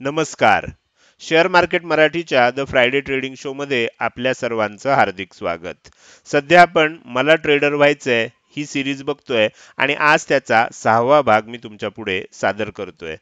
नमस्कार. Share market मराठीच्या the Friday trading show मध्ये आपल्या सर्वांचं हार्दिक स्वागत. सध्या आपण मला ट्रेडर व्हायचंय ही सिरीज बघतोय आणि आज त्याचा 6वा भाग मी तुमच्या पुढे सादर करतोय.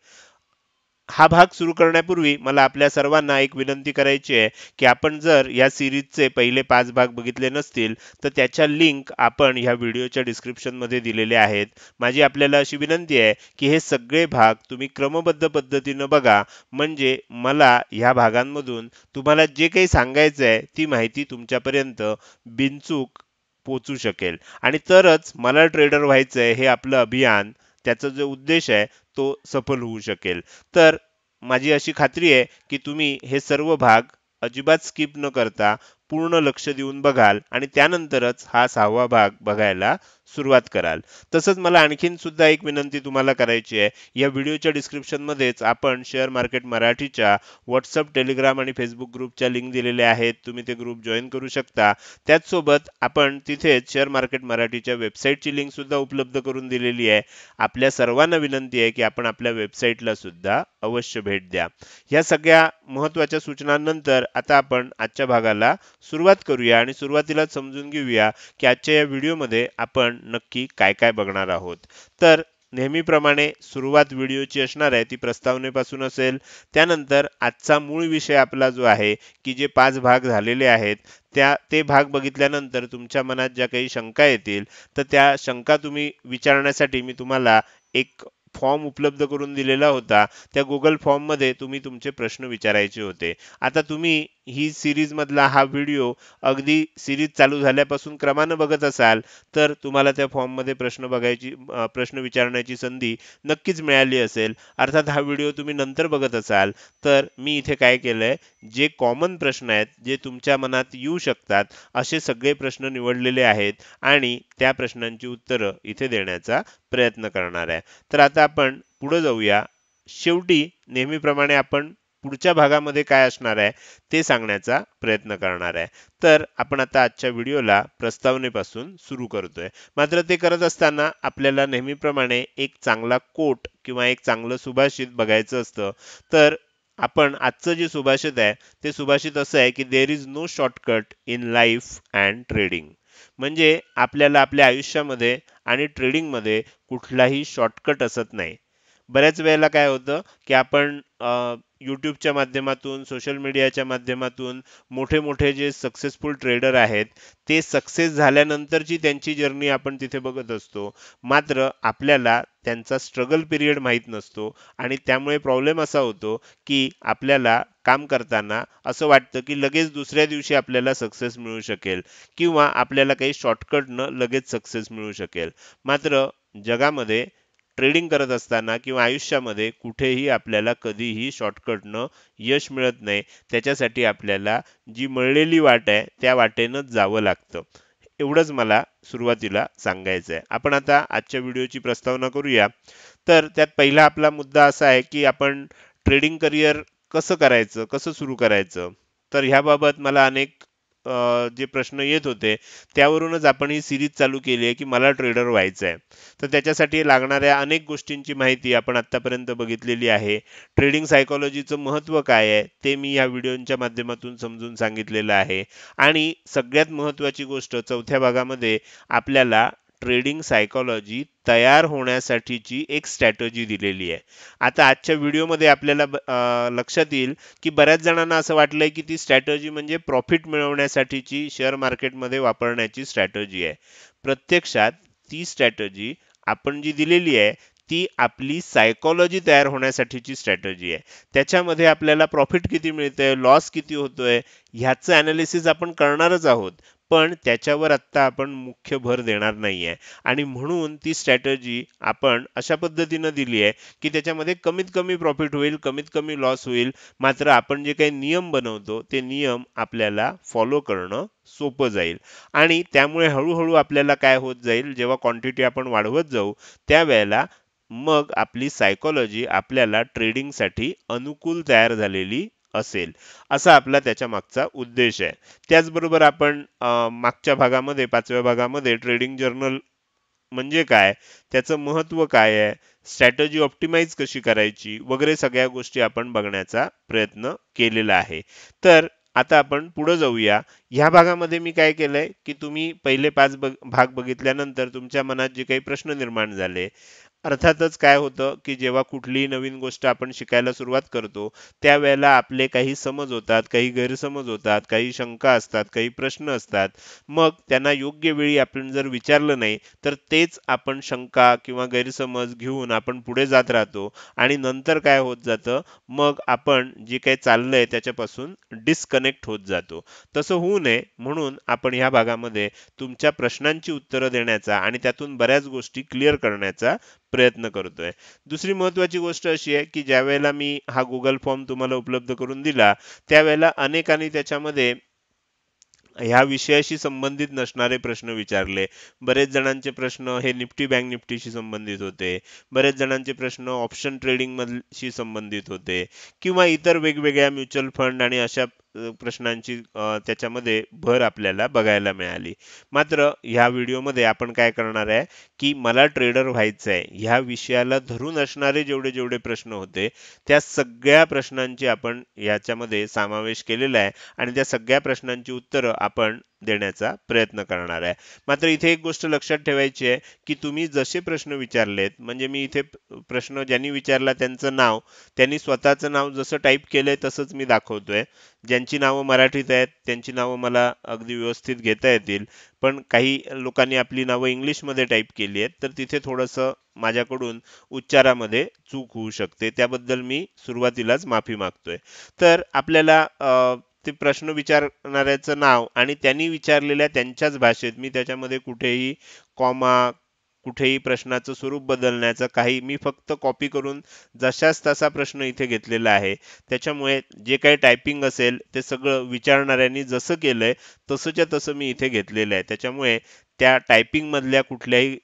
हा भाग सुरू करण्यापूर्वी मला आपल्या सर्वांना एक विनंती करायची आहे की आपण जर या सिरीजचे पहिले 5 भाग बघितले नसतील तर त्याच्या लिंक आपण ह्या व्हिडिओच्या डिस्क्रिप्शन मध्ये दिलेले आहेत. माझी आपल्याला अशी विनंती आहे की हे सगळे भाग तुम्ही क्रमबद्ध पद्धतीनं बघा, म्हणजे मला ह्या भागांमधून तुम्हाला जे काही सांगायचं आहे ती माहिती तुमच्यापर्यंत बिनचूक पोचू शकेल आणि तरच मला ट्रेडर व्हायचंय हे आपलं अभियान, त्याचा जो उद्देश आहे तो सफल होऊ शकेल. तर माझी अशी खात्री आहे की तुम्ही हे सर्व भाग अजिबात स्किप न करता पूर्ण लक्ष देऊन बघाल आणि त्यानंतरच हा 6वा भाग बघायला सुरुवात कराल. तसंच मला आणखीन सुद्धा एक विनंती तुम्हाला करायची आहे. या व्हिडिओच्या डिस्क्रिप्शन मध्येच आपण शेअर मार्केट मराठीच्या व्हॉट्सअप, टेलिग्राम आणि फेसबुक ग्रुपच्या लिंक दिलेल्या आहेत. तुम्ही ते ग्रुप जॉईन करू शकता. त्याचसोबत आपण तिथेच शेअर मार्केट मराठीच्या वेबसाईटची लिंक सुद्धा उपलब्ध करून दिलेली आहे. आपल्या सर्वांना विनंती आहे की आपण आपल्या वेबसाईटला सुद्धा अवश्य भेट द्या. या सगळ्या महत्त्वाच्या सूचनांनंतर आता आपण आजच्या भागाला सुरुवात करूया आणि सुरुवातीला समजून घेऊया की आजच्या या व्हिडिओमध्ये आपण नक्की काय काय बघणार आहोत. तर नेहमीप्रमाणे सुरुवात व्हिडिओची असणार आहे ती प्रस्तावनेपासून असेल. त्यानंतर आजचा मूळ विषय आपला जो आहे की जे 5 भाग झालेले आहेत ते भाग बघितल्यानंतर तुमच्या मनात ज्या काही शंका येतील तर त्या शंका तुम्ही विचारण्यासाठी मी तुम्हाला एक फॉर्म उपलब्ध करून दिलेला होता. त्या गुगल फॉर्ममध्ये तुम्ही तुमचे प्रश्न विचारायचे होते. आता तुम्ही ही सीरीज मधला हा व्हिडिओ अगदी सीरीज चालू झाल्यापासून क्रमानं बघत असाल तर तुम्हाला त्या फॉर्ममध्ये प्रश्न विचारण्याची संधी नक्कीच मिळाली असेल. अर्थात हा व्हिडिओ तुम्ही नंतर बघत असाल तर मी इथे काय केलंय, जे कॉमन प्रश्न आहेत जे तुमच्या मनात येऊ शकतात असे सगळे प्रश्न निवडलेले आहेत आणि त्या प्रश्नांची उत्तरं इथे देण्याचा प्रयत्न करणार आहे. तर आता आपण पुढे जाऊया. शेवटी नेहमीप्रमाणे आपण पुढच्या भागामध्ये काय असणार आहे ते सांगण्याचा प्रयत्न करणार आहे. तर आपण आता आजच्या व्हिडिओला प्रस्तावनेपासून सुरू करतोय. मात्र ते करत असताना आपल्याला नेहमीप्रमाणे एक चांगला कोट किंवा एक चांगलं सुभाषित बघायचं असतं. तर आपण आजचं जे सुभाषित आहे ते सुभाषित असं आहे की there is no shortcut in life and trading. म्हणजे आपल्याला आपल्या आयुष्यामध्ये आणि ट्रेडिंगमध्ये कुठलाही शॉर्टकट असत नाही. बऱ्याच वेळेला काय होतं की आपण यूट्यूबच्या माध्यमातून, सोशल मीडियाच्या माध्यमातून मोठे मोठे जे सक्सेसफुल ट्रेडर आहेत ते सक्सेस झाल्यानंतरची त्यांची जर्नी आपण तिथे बघत असतो. मात्र आपल्याला त्यांचा स्ट्रगल पिरियड माहीत नसतो आणि त्यामुळे प्रॉब्लेम असा होतो की आपल्याला काम करताना असं वाटतं की लगेच दुसऱ्या दिवशी आपल्याला सक्सेस मिळू शकेल किंवा आपल्याला काही शॉर्टकटनं लगेच सक्सेस मिळू शकेल. मात्र जगामध्ये ट्रेडिंग करत असताना किंवा आयुष्यामध्ये कुठेही आपल्याला कधीही शॉर्टकटनं यश मिळत नाही. त्याच्यासाठी आपल्याला जी मळलेली वाट आहे त्या वाटेनंच जावं लागतं. एवढंच मला सुरुवातीला सांगायचं आहे. आपण आता आजच्या व्हिडिओची प्रस्तावना करूया. तर त्यात पहिला आपला मुद्दा असा आहे की आपण ट्रेडिंग करिअर कसं करायचं, कसं सुरू करायचं. तर ह्याबाबत मला अनेक जे प्रश्न येत होते त्यावरूनच आपण ही सिरीज चालू केली आहे की मला ट्रेडर व्हायचं आहे. तर त्याच्यासाठी लागणाऱ्या अनेक गोष्टींची माहिती आपण आतापर्यंत बघितलेली आहे. ट्रेडिंग सायकोलॉजीचं महत्त्व काय आहे ते मी या व्हिडिओच्या माध्यमातून समजून सांगितलेलं आहे. आणि सगळ्यात महत्त्वाची गोष्ट चौथ्या भागामध्ये आपल्याला ट्रेडिंग सायकोलॉजी तयार होण्यासाठीची एक स्ट्रॅटेजी दिलेली आहे. आता आजच्या व्हिडिओमध्ये आपल्याला लक्षात येईल की बऱ्याच जणांना असं वाटलंय की ती स्ट्रॅटेजी म्हणजे प्रॉफिट मिळवण्यासाठीची शेअर मार्केटमध्ये वापरण्याची स्ट्रॅटेजी आहे. प्रत्यक्षात ती स्ट्रॅटेजी आपण जी दिलेली आहे ती आपली सायकोलॉजी तयार होण्यासाठीची स्ट्रॅटेजी आहे. त्याच्यामध्ये आपल्याला प्रॉफिट किती मिळतंय, लॉस किती होतोय ह्याचं ॲनालिसिस आपण करणारच आहोत. पण त्याच्यावर आत्ता आपण मुख्य भर देणार नाहीये आणि म्हणून ती स्ट्रॅटेजी आपण अशा पद्धतीनं दिली आहे की त्याच्यामध्ये कमीत कमी प्रॉफिट होईल, कमीत कमी लॉस होईल. मात्र आपण जे काही नियम बनवतो ते नियम आपल्याला फॉलो करणं सोपं जाईल आणि त्यामुळे हळूहळू आपल्याला काय होत जाईल, जेव्हा क्वांटिटी आपण वाढवत जाऊ त्यावेळेला मग आपली सायकोलॉजी आपल्याला ट्रेडिंगसाठी अनुकूल तयार झालेली असेल. असा आपला त्याच्या मागचा उद्देश आहे. त्याचबरोबर आपण मागच्या भागामध्ये 5व्या भागामध्ये ट्रेडिंग जर्नल म्हणजे काय, त्याचं महत्त्व काय आहे, स्ट्रॅटेजी ऑप्टिमाइज कशी करायची वगैरे सगळ्या गोष्टी आपण बघण्याचा प्रयत्न केलेला आहे. तर आता आपण पुढे जाऊया. ह्या भागामध्ये मी काय केलंय, की तुम्ही पहिले 5 भाग बघितल्यानंतर तुमच्या मनात जे काही प्रश्न निर्माण झाले, अर्थातच काय होतं, की जेव्हा कुठलीही नवीन गोष्ट आपण शिकायला सुरुवात करतो, त्यावेळेला आपले काही समज होतात, काही गैरसमज होतात, काही शंका असतात, काही प्रश्न असतात. मग त्यांना योग्य वेळी आपण जर विचारलं नाही, तर तेच आपण शंका किंवा गैरसमज घेऊन आपण पुढे जात राहतो आणि नंतर काय होत जातं, मग आपण जे काही चाललंय त्याच्यापासून डिस्कनेक्ट होत जातो. तसं होऊ नये म्हणून आपण ह्या भागामध्ये तुमच्या प्रश्नांची उत्तरं देण्याचा आणि त्यातून बऱ्याच गोष्टी क्लिअर करण्याचा प्रयत्न करतोय. दुसरी महत्त्वाची गोष्ट अशी आहे, की ज्यावेळेला मी हा Google फॉर्म तुम्हाला उपलब्ध करून दिला, त्यावेळेला अनेकांनी त्याच्यामध्ये ह्या विषयाशी संबंधित नसणारे प्रश्न विचारले. बरेच जणांचे प्रश्न हे निफ्टी बँक निफ्टीशी संबंधित होते. बरेच जणांचे प्रश्न ऑप्शन ट्रेडिंग शी संबंधित होते किंवा इतर वेगवेगळ्या म्युच्युअल फंड आणि अशा प्रश्नांची त्याच्यामध्ये भर आपल्याला बघायला मिळाली. मात्र ह्या व्हिडिओमध्ये आपण काय करणार आहे, की मला ट्रेडर व्हायचं आहे ह्या विषयाला धरून असणारे जेवढे जेवढे प्रश्न होते, त्या सगळ्या प्रश्नांची आपण याच्यामध्ये समावेश केलेला आहे आणि त्या सगळ्या प्रश्नांची उत्तरं आपण देण्याचा प्रयत्न करणार आहे. मात्र इथे एक गोष्ट लक्षात ठेवायची आहे, की तुम्ही जसे प्रश्न विचारलेत, म्हणजे मी इथे प्रश्न ज्यांनी विचारला त्यांचं नाव, त्यांनी स्वतःचं नाव जसं टाईप केलंय तसंच मी दाखवतोय. ज्यांची नावं मराठीत आहेत, त्यांची नावं मला अगदी व्यवस्थित घेता येतील. पण काही लोकांनी आपली नावं इंग्लिशमध्ये टाईप केली आहेत, तर तिथे थोडंसं माझ्याकडून उच्चारामध्ये चूक होऊ शकते. त्याबद्दल मी सुरुवातीलाच माफी मागतोय. तर आपल्याला ते प्रश्न विचारणाऱ्याचं नाव आणि त्यांनी विचारलेल्या त्यांच्याच भाषेत मी त्याच्यामध्ये कुठेही कॉमा, कुठेही प्रश्नाचं स्वरूप बदलण्याचं काही मी फक्त कॉपी करून जशाच तसा प्रश्न इथे घेतलेला आहे. त्याच्यामुळे जे काही टायपिंग असेल ते सगळं विचारणाऱ्यांनी जसं केलंय तसंच्या तसं मी इथे घेतलेलं आहे. त्याच्यामुळे त्या टायपिंग मधल्या कुठल्याही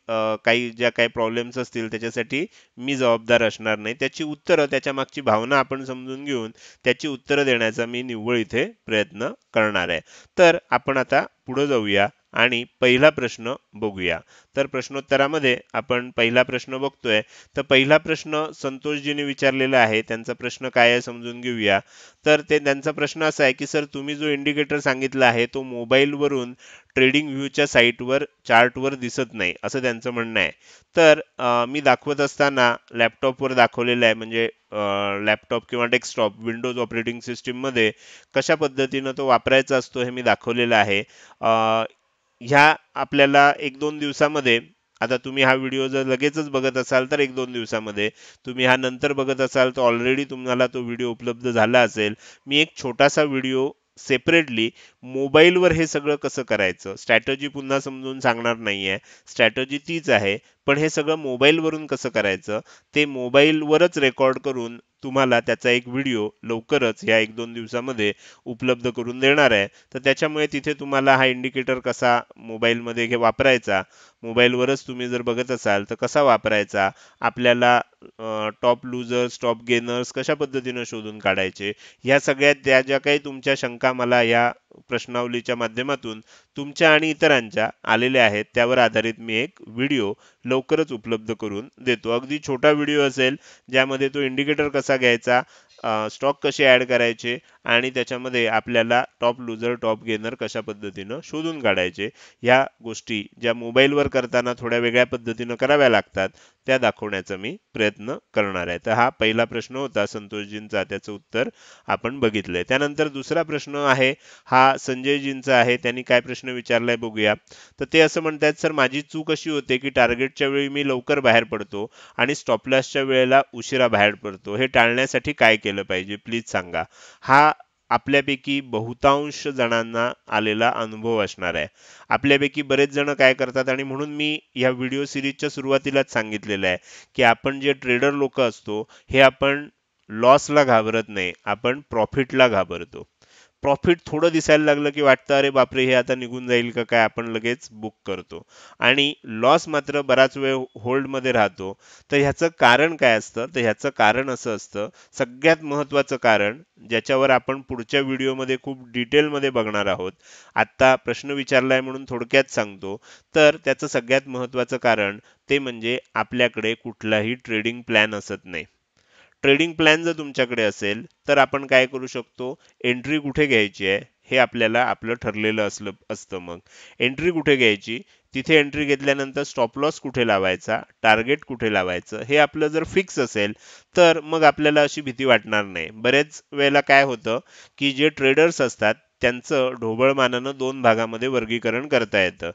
काही ज्या काही प्रॉब्लेम्स असतील त्याच्यासाठी मी जबाबदार असणार नाही. त्याची उत्तरं, त्याच्या मागची भावना आपण समजून घेऊन त्याची उत्तरं देण्याचा मी निव्वळ इथे प्रयत्न करणार आहे. तर आपण आता पुढे जाऊया आणि पहिला प्रश्न बघूया. तर प्रश्नोत्तरामध्ये आपण पहिला प्रश्न बघतोय. तर पहिला प्रश्न संतोषजीने विचारलेला आहे. त्यांचा प्रश्न काय आहे समजून घेऊया. तर त्यांचा प्रश्न असा आहे, की सर तुम्ही जो इंडिकेटर सांगितला आहे तो मोबाईलवरून ट्रेडिंग व्ह्यूच्या साईटवर चार्टवर दिसत नाही, असं त्यांचं म्हणणं आहे. तर मी दाखवत असताना लॅपटॉपवर दाखवलेलं आहे, म्हणजे लॅपटॉप किंवा डेस्कटॉप विंडोज ऑपरेटिंग सिस्टीममध्ये कशा पद्धतीनं तो वापरायचा असतो हे मी दाखवलेलं आहे. ह्या आपल्याला 1-2 दिवसामध्ये, आता तुम्ही हा व्हिडिओ जर लगेचच बघत असाल तर 1-2 दिवसामध्ये, तुम्ही हा नंतर बघत असाल तर ऑलरेडी तुम्हाला तो व्हिडिओ उपलब्ध झाला असेल. मी एक छोटासा व्हिडिओ सेपरेटली मोबाईलवर हे सगळं कसं करायचं, स्ट्रॅटेजी पुन्हा समजून सांगणार नाहीये. स्ट्रॅटेजी तीच आहे, पण हे सगळं मोबाईलवरून कसं करायचं ते मोबाईलवरच रेकॉर्ड करून तुम्हाला त्याचा एक व्हिडिओ लवकरच या 1-2 दिवसामध्ये उपलब्ध करून देणार आहे. तर त्याच्यामुळे तिथे तुम्हाला हा इंडिकेटर कसा मोबाईलमध्ये वापरायचा, मोबाईलवरच तुम्ही जर बघत असाल तर कसा वापरायचा, आपल्याला टॉप लुजर्स, टॉप गेनर्स कशा पद्धतीनं शोधून काढायचे, ह्या सगळ्या त्या ज्या काही तुमच्या शंका मला या प्रश्नावलीच्या माध्यमातून तुमच्या आणि इतरांच्या आलेल्या आहेत, त्यावर आधारित मी एक व्हिडिओ लवकरच उपलब्ध करून देतो. अगदी छोटा व्हिडिओ असेल, ज्यामध्ये तो इंडिकेटर कसा घ्यायचा, स्टॉक कसे ॲड करायचे आणि त्याच्यामध्ये आपल्याला टॉप लुजर, टॉप गेनर कशा पद्धतीनं शोधून काढायचे, ह्या गोष्टी ज्या मोबाईलवर करताना थोड्या वेगळ्या पद्धतीनं कराव्या लागतात, त्या दाखवण्याचा मी प्रयत्न करणार आहे. तर हा पहिला प्रश्न होता संतोषजींचा, त्याचं उत्तर आपण बघितलंय. त्यानंतर दुसरा प्रश्न आहे, हा संजयजींचा आहे. त्यांनी काय प्रश्न विचारलाय बघूया. तर ते असं म्हणतात, सर माझी चूक अशी होते की टार्गेटच्या वेळी मी लवकर बाहेर पडतो आणि स्टॉप लॉसच्या वेळेला उशिरा बाहेर पडतो. हे टाळण्यासाठी काय केलं पाहिजे प्लीज सांगा. हा आपल्यापैकी बहुतांश जणांना आलेला अनुभव असणार आहे. आपल्यापैकी बरेच जण काय करतात, आणि म्हणून मी या व्हिडिओ सिरीजच्या सुरुवातीलाच सांगितलेलं आहे, की आपण जे ट्रेडर लोक असतो हे आपण लॉसला घाबरत नाही, आपण प्रॉफिटला घाबरतो. प्रॉफिट थोडं दिसायला लागलं की वाटतं अरे बापरे हे आता निघून जाईल का काय, आपण लगेच बुक करतो आणि लॉस मात्र बराच वेळ होल्डमध्ये राहतो. तर ह्याचं कारण काय असतं? तर ह्याचं कारण असं असतं, सगळ्यात महत्त्वाचं कारण, ज्याच्यावर आपण पुढच्या व्हिडिओमध्ये खूप डिटेलमध्ये बघणार आहोत. आत्ता प्रश्न विचारलाय म्हणून थोडक्यात सांगतो. तर त्याचं सगळ्यात महत्त्वाचं कारण ते म्हणजे आपल्याकडे कुठलाही ट्रेडिंग प्लॅन असत नाही. ट्रेडिंग प्लॅन जर तुमच्याकडे असेल तर आपण काय करू शकतो, एंट्री कुठे घ्यायची आहे हे आपल्याला आपलं ठरलेलं असतं. मग एंट्री कुठे घ्यायची, तिथे एंट्री घेतल्यानंतर स्टॉप लॉस कुठे लावायचा, टार्गेट कुठे लावायचं, हे आपलं जर फिक्स असेल तर मग आपल्याला अशी भीती वाटणार नाही. बरेच वेळेला काय होतं की जे ट्रेडर्स असतात त्यांचं ढोबळमानानं दोन भागामध्ये वर्गीकरण करता येतं.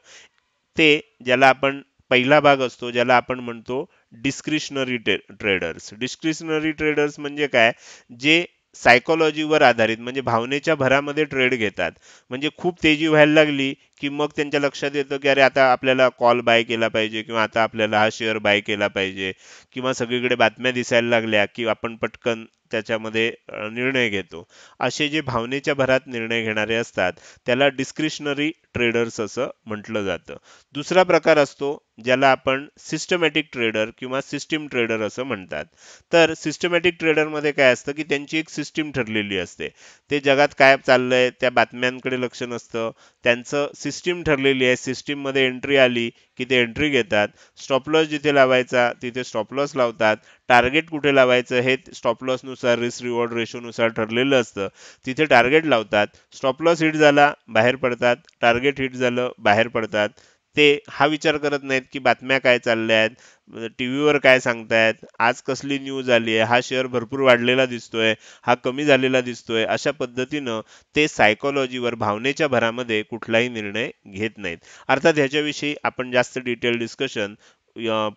ते ज्याला आपण पहिला भाग असतो ज्याला आपण म्हणतो डिस्क्रिशनरी ट्रेडर्स. डिस्क्रिशनरी ट्रेडर्स म्हणजे काय, जे सायकोलॉजीवर आधारित म्हणजे भावनेच्या भरामध्ये ट्रेड घेतात. म्हणजे खूप तेजी व्हायला लागली की मग त्यांच्या लक्षात येतं की अरे आता आपल्याला कॉल बाय केला पाहिजे किंवा आता आपल्याला हा शेअर बाय केला पाहिजे, किंवा सगळीकडे बातम्या दिसायला लागल्या की आपण पटकन त्याच्यामध्ये निर्णय घेतो. असे जे भावनेच्या भरात निर्णय घेणारे असतात त्याला डिस्क्रिशनरी ट्रेडर्स असं म्हटलं जातं. दुसरा प्रकार असतो ज्याला आपण सिस्टमॅटिक ट्रेडर किंवा सिस्टीम ट्रेडर असं म्हणतात. तर सिस्टमॅटिक ट्रेडरमध्ये काय असतं की त्यांची एक सिस्टीम ठरलेली असते. ते जगात काय चाललंय त्या बातम्यांकडे लक्ष नसतं. त्यांचं सिस्टीम ठरलेली आहे. सिस्टीममध्ये एंट्री आली की ते एंट्री घेतात. स्टॉप लॉस जिथे लावायचा तिथे स्टॉप लॉस लावतात. टार्गेट कुठे लावायचं हे स्टॉप लॉसनुसार रिस्क रिवॉर्ड रेशोनुसार ठरलेलं असतं. तिथे टार्गेट लावतात. स्टॉप लॉस हिट झाला बाहेर पडतात. टार्गेट हिट झालं बाहेर पडतात. ते हा विचार करत नाहीत की बातम्या काय चालल्या आहेत, टीव्हीवर काय सांगतायत, आज कसली न्यूज आली आहे, हा शेअर भरपूर वाढलेला दिसतोय, हा कमी झालेला दिसतोय. अशा पद्धतीनं ते सायकोलॉजीवर भावनेच्या भरामध्ये कुठलाही निर्णय घेत नाहीत. अर्थात ह्याच्याविषयी आपण जास्त डिटेल डिस्कशन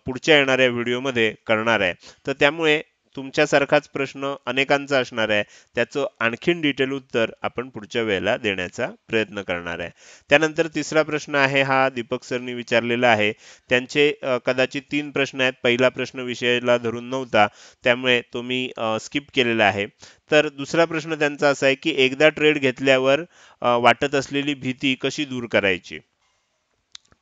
पुढच्या येणाऱ्या व्हिडिओमध्ये करणार आहे. तर त्यामुळे तुमच्यासारखाच प्रश्न अनेकांचा असणार आहे. त्याचं आणखीन डिटेल उत्तर आपण पुढच्या वेळेला देण्याचा प्रयत्न करणार आहे. त्यानंतर तिसरा प्रश्न आहे, हा दीपक सरनी विचारलेला आहे. त्यांचे कदाचित 3 प्रश्न आहेत. पहिला प्रश्न विषयाला धरून नव्हता, त्यामुळे तो मी स्किप केलेला आहे. तर दुसरा प्रश्न त्यांचा असा आहे की एकदा ट्रेड घेतल्यावर वाटत असलेली भीती कशी दूर करायची.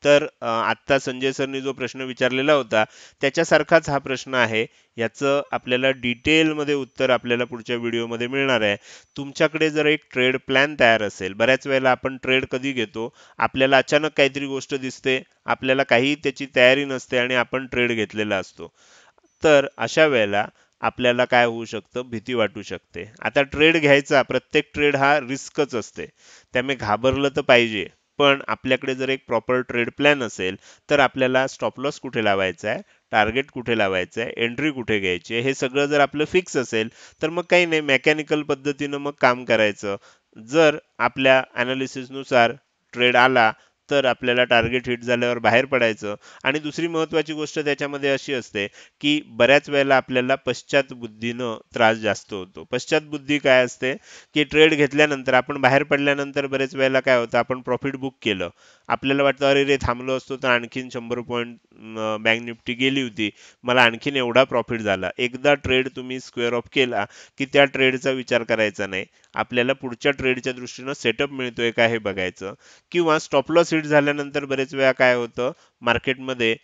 तर आत्ता संजय सरनी जो प्रश्न विचारलेला होता त्याच्यासारखाच हा प्रश्न आहे. याचं आपल्याला डिटेलमध्ये उत्तर आपल्याला पुढच्या व्हिडिओमध्ये मिळणार आहे. तुमच्याकडे जर एक ट्रेड प्लॅन तयार असेल, बऱ्याच वेळेला आपण ट्रेड कधी घेतो, आपल्याला अचानक काहीतरी गोष्ट दिसते, आपल्याला काही त्याची तयारी नसते आणि आपण ट्रेड घेतलेला असतो. तर अशा वेळेला आपल्याला काय होऊ शकतं, भीती वाटू शकते. आता ट्रेड घ्यायचा, प्रत्येक ट्रेड हा रिस्कच असते, त्यामुळे घाबरलं तर पाहिजे. पण आपल्याकडे जर एक प्रॉपर ट्रेड प्लॅन असेल तर आपल्याला स्टॉप लॉस कुठे लावायचा आहे, टार्गेट कुठे लावायचं आहे, एंट्री कुठे घ्यायची आहे, हे सगळं जर आपलं फिक्स असेल तर मग काही नाही, मेकॅनिकल पद्धतीनं मग काम करायचं. जर आपल्या नुसार ट्रेड आला तर आपल्याला टार्गेट हिट झाल्यावर बाहेर पडायचं. आणि दुसरी महत्त्वाची गोष्ट त्याच्यामध्ये अशी असते की बऱ्याच वेळेला आपल्याला पश्चात बुद्धीनं त्रास जास्त होतो. पश्चात बुद्धी काय असते की ट्रेड घेतल्यानंतर आपण बाहेर पडल्यानंतर बरेच वेळेला काय होतं, आपण प्रॉफिट बुक केलं, आपल्याला वाटतं अरे रे थांबलो असतो तर आणखीन 100 पॉईंट बँक निफ्टी गेली होती, मला आणखीन एवढा प्रॉफिट झाला. एकदा ट्रेड तुम्ही स्क्वेअर ऑफ केला की त्या ट्रेडचा विचार करायचा नाही, आपल्याला पुढच्या ट्रेडच्या दृष्टीनं सेटअप मिळतोय का हे बघायचं. किंवा स्टॉप लॉस हिट झाल्यानंतर बरेच वेळा काय होतं मार्केटमध्ये,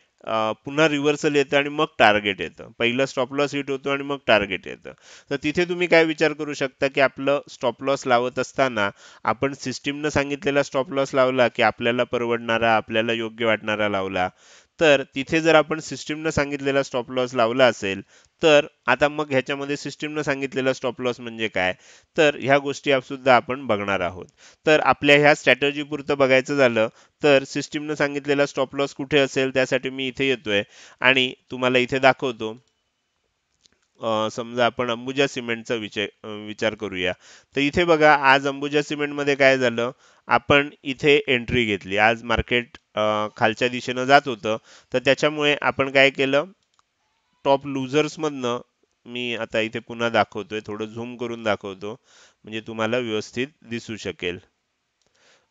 पुन्हा रिव्हर्सल येतं आणि मग टार्गेट येतं. पहिलं स्टॉप लॉस हिट होतो आणि मग टार्गेट येतं. तर तिथे तुम्ही काय विचार करू शकता की आपलं स्टॉप लॉस लावत असताना आपण सिस्टीमनं सांगितलेला स्टॉप लॉस लावला की आपल्याला परवडणारा, आपल्याला योग्य वाटणारा लावला. तर तिथे जर आपण सिस्टीमनं सांगितलेला स्टॉप लॉस लावला असेल तर आता मग ह्याच्यामध्ये सिस्टीमनं सांगितलेला स्टॉप लॉस म्हणजे काय, तर ह्या गोष्टी सुद्धा आपण बघणार आहोत. तर आपल्या ह्या स्ट्रॅटेजी पुरतं बघायचं झालं तर सिस्टीमनं सांगितलेला स्टॉप लॉस कुठे असेल त्यासाठी मी इथे येतोय आणि तुम्हाला इथे दाखवतो. समजा आपण अंबुजा सिमेंटचा विचार करूया. तर इथे बघा आज अंबुजा सिमेंटमध्ये काय झालं, आपण इथे एंट्री घेतली. आज मार्केट खालच्या दिशेनं जात होतं, तर त्याच्यामुळे आपण काय केलं, टॉप लुझर्समधनं, मी आता इथे पुन्हा दाखवतोय, थोडं झूम करून दाखवतो म्हणजे तुम्हाला व्यवस्थित दिसू शकेल.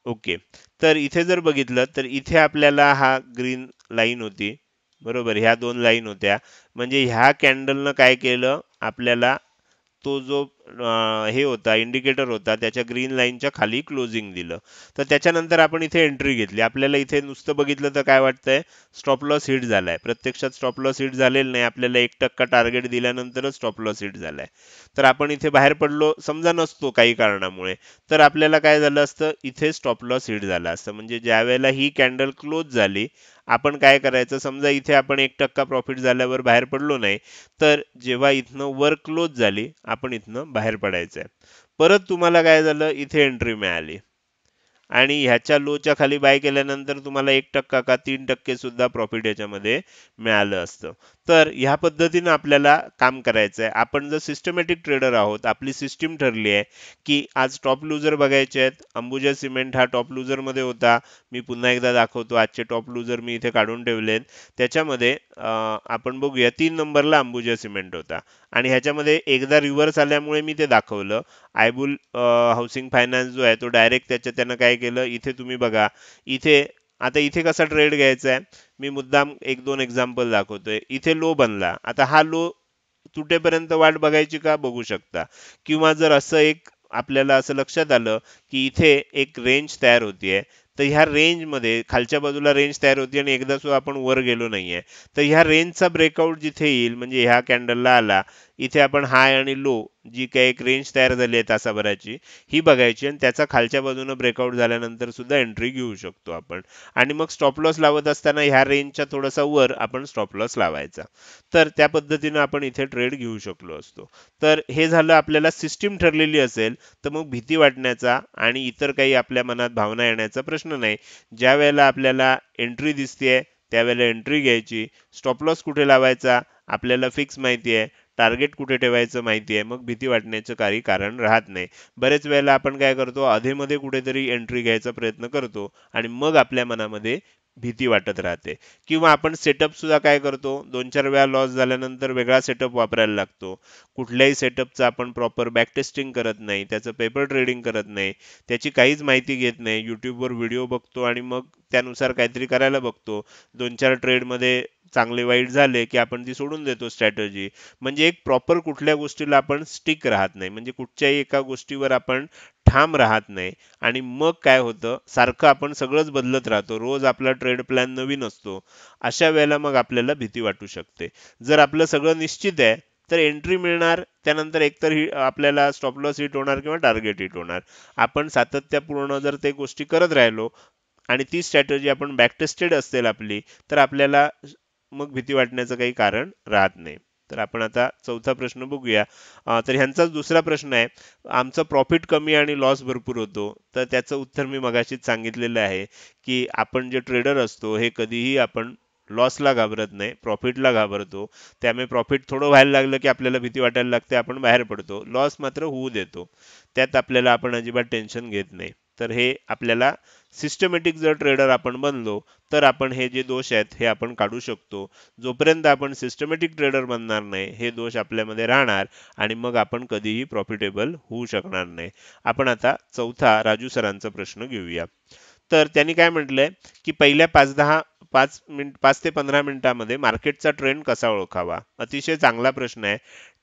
ओके. तर इथे जर बघितलं तर इथे आपल्याला हा ग्रीन लाईन होती, बरोबर, ह्या दोन लाईन होत्या. म्हणजे ह्या कॅन्डलनं काय केलं, आपल्याला तो जो हे होता इंडिकेटर होता त्याच्या ग्रीन लाईनच्या खाली क्लोजिंग दिलं. तर त्याच्यानंतर आपण इथे एंट्री घेतली. आपल्याला इथे नुसतं बघितलं तर काय वाटतंय, स्टॉप लॉस हिट झालाय. प्रत्यक्षात स्टॉप लॉस हिट झालेलं नाही, आपल्याला 1% टार्गेट दिल्यानंतरच स्टॉप लॉस हिट झालाय. तर आपण इथे बाहेर पडलो समजा नसतो काही कारणामुळे, तर आपल्याला काय झालं असतं, इथे स्टॉप लॉस हिट झाला असतं. म्हणजे ज्या वेळेला ही कॅन्डल क्लोज झाली, आपण काय करायचं, समजा इथे आपण 1% प्रॉफिट झाल्यावर बाहेर पडलो नाही, तर जेव्हा इथनं वर क्लोज झाली आपण इथनं बाहेर पडायचंय. परत तुम्हाला काय झालं, इथे एंट्री मिळाली आणि ह्याच्या लोच्या खाली बाय केल्यानंतर तुम्हाला 1% का 3% सुद्धा प्रॉफिट याच्यामध्ये मिळालं असतं. तर ह्या पद्धतीनं आपल्याला काम करायचं आहे. आपण जर सिस्टमॅटिक ट्रेडर आहोत, आपली सिस्टीम ठरली आहे की आज टॉप लुजर बघायचे आहेत. अंबुजा सिमेंट हा टॉप लुजर मध्ये होता. मी पुन्हा एकदा दाखवतो, आजचे टॉप लुजर मी इथे काढून ठेवलेत. त्याच्यामध्ये आपण बघूया 3 नंबरला अंबुजा सिमेंट होता आणि ह्याच्यामध्ये एकदा रिव्हर्स आल्यामुळे मी ते दाखवलं. आयबुल हाऊसिंग फायनान्स जो आहे तो डायरेक्ट त्यानं काय केलं, इथे तुम्ही बघा. इथे आता इथे कसा ट्रेड घ्यायचा आहे, मी मुद्दाम 1-2 एक्झाम्पल दाखवतोय. इथे लो बनला, आता हा लो तुटेपर्यंत वाट बघायची का, बघू शकता. किंवा जर असं एक आपल्याला असं लक्षात आलं की इथे एक रेंज तयार होतीये, तर ह्या रेंज मध्ये खालच्या बाजूला रेंज तयार होती आणि एकदा सुद्धा आपण वर गेलो नाहीये, तर ह्या रेंजचा ब्रेकआउट जिथे येईल म्हणजे ह्या कॅन्डलला आला, इथे आपण हाय आणि लो जी काही एक रेंज तयार झाली आहे तासाभराची, ही बघायची आणि त्याचा खालच्या बाजूने ब्रेकआउट झाल्यानंतर सुद्धा एंट्री घेऊ शकतो आपण. आणि मग स्टॉप लॉस लावत असताना ह्या रेंजच्या थोडासा वर आपण स्टॉप लॉस लावायचा. तर त्या पद्धतीने आपण इथे ट्रेड घेऊ शकलो असतो. तर हे झालं, आपल्याला सिस्टीम ठरलेली असेल तर मग भीती वाटण्याचा आणि इतर काही आपल्या मनात भावना येण्याचा प्रश्न नाही. ज्या वेळेला आपल्याला एंट्री दिसतेय त्यावेळेला एंट्री घ्यायची. स्टॉप लॉस कुठे लावायचा आपल्याला फिक्स माहिती आहे, टार्गेट कुठे ठेवायचं माहिती आहे, मग भीती वाटण्याचं काही कारण राहत नाही. बरेच वेळेला आपण काय करतो, अधेमध्ये कुठेतरी एंट्री घ्यायचा प्रयत्न करतो आणि मग आपल्या मनामध्ये भीती वाटत राहते. किंवा आपण सेटअप सुद्धा काय करतो, 2-4 वेळा लॉस झाल्यानंतर वेगळा सेटअप वापरायला लागतो. कुठल्याही सेटअपचं आपण प्रॉपर बॅक टेस्टिंग करत नाही, त्याचं पेपर ट्रेडिंग करत नाही, त्याची काहीच माहिती घेत नाही. यूट्यूबवर व्हिडिओ बघतो आणि मग त्यानुसार काहीतरी करायला बघतो. 2-4 ट्रेडमध्ये चांगले वाईट झाले की आपण ती सोडून देतो स्ट्रॅटजी. म्हणजे एक प्रॉपर कुठल्या गोष्टीला आपण स्टिक राहत नाही, म्हणजे कुठच्याही एका गोष्टीवर आपण ठाम राहत नाही. आणि मग काय होतं, सारखं आपण सगळंच बदलत राहतो, रोज आपला ट्रेड प्लॅन नवीन असतो. अशा वेळेला मग आपल्याला भीती वाटू शकते. जर आपलं सगळं निश्चित आहे तर एंट्री मिळणार, त्यानंतर एकतर आपल्याला स्टॉप लॉस हिट होणार किंवा टार्गेट हिट होणार. आपण सातत्यपूर्ण जर ते गोष्टी करत राहिलो आणि ती स्ट्रॅटेजी आपण बॅक टेस्टेड असेल आपली, तर आपल्याला मग भीती वाटण्याचं काही कारण राहत नाही. तर आपण आता चौथा प्रश्न बघूया. तर ह्यांचाच दुसरा प्रश्न आहे, आमचं प्रॉफिट कमी आणि लॉस भरपूर होतो. तर त्याचं उत्तर मी मगाशीच सांगितलेलं आहे की आपण जे ट्रेडर असतो हे कधीही आपण लॉसला घाबरत नाही, प्रॉफिटला घाबरतो. त्यामुळे प्रॉफिट थोडं व्हायला लागलं की आपल्याला भीती वाटायला लागते, आपण बाहेर पडतो. लॉस मात्र होऊ देतो, त्यात आपल्याला आपण अजिबात टेन्शन घेत नाही. तर हे आपल्याला सिस्टमॅटिक जर ट्रेडर आपण बनलो तर आपण हे जे दोष आहेत हे आपण काढू शकतो. जोपर्यंत आपण सिस्टमॅटिक ट्रेडर बनणार नाही हे दोष आपल्यामध्ये राहणार आणि मग आपण कधीही प्रॉफिटेबल होऊ शकणार नाही. आपण आता चौथा राजू सरांचा प्रश्न घेऊया. तर त्यांनी काय म्हटलंय की पहिल्या 5 ते 15 मिनिटांमध्ये मार्केटचा ट्रेंड कसा ओळखावा. अतिशय चांगला प्रश्न आहे.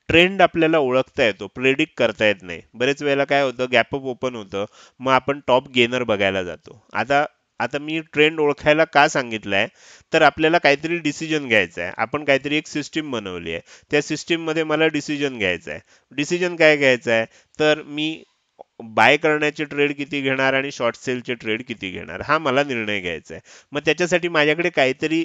ट्रेंड आपल्याला ओळखता येतो, प्रेडिक्ट करता येत नाही. बरेच वेळेला काय होतं, गॅपअप ओपन होतं, मग आपण टॉप गेनर बघायला जातो. आता आता मी ट्रेंड ओळखायला का सांगितलंय, तर आपल्याला काहीतरी डिसिजन घ्यायचा आहे. आपण काहीतरी एक सिस्टीम बनवली आहे, त्या सिस्टीम मध्ये मला डिसिजन घ्यायचा आहे. डिसिजन काय घ्यायचा आहे, तर मी बाय करण्याचे ट्रेड किती घेणार आणि शॉर्ट सेलचे ट्रेड किती घेणार, हा मला निर्णय घ्यायचा आहे. मग त्याच्यासाठी माझ्याकडे काहीतरी,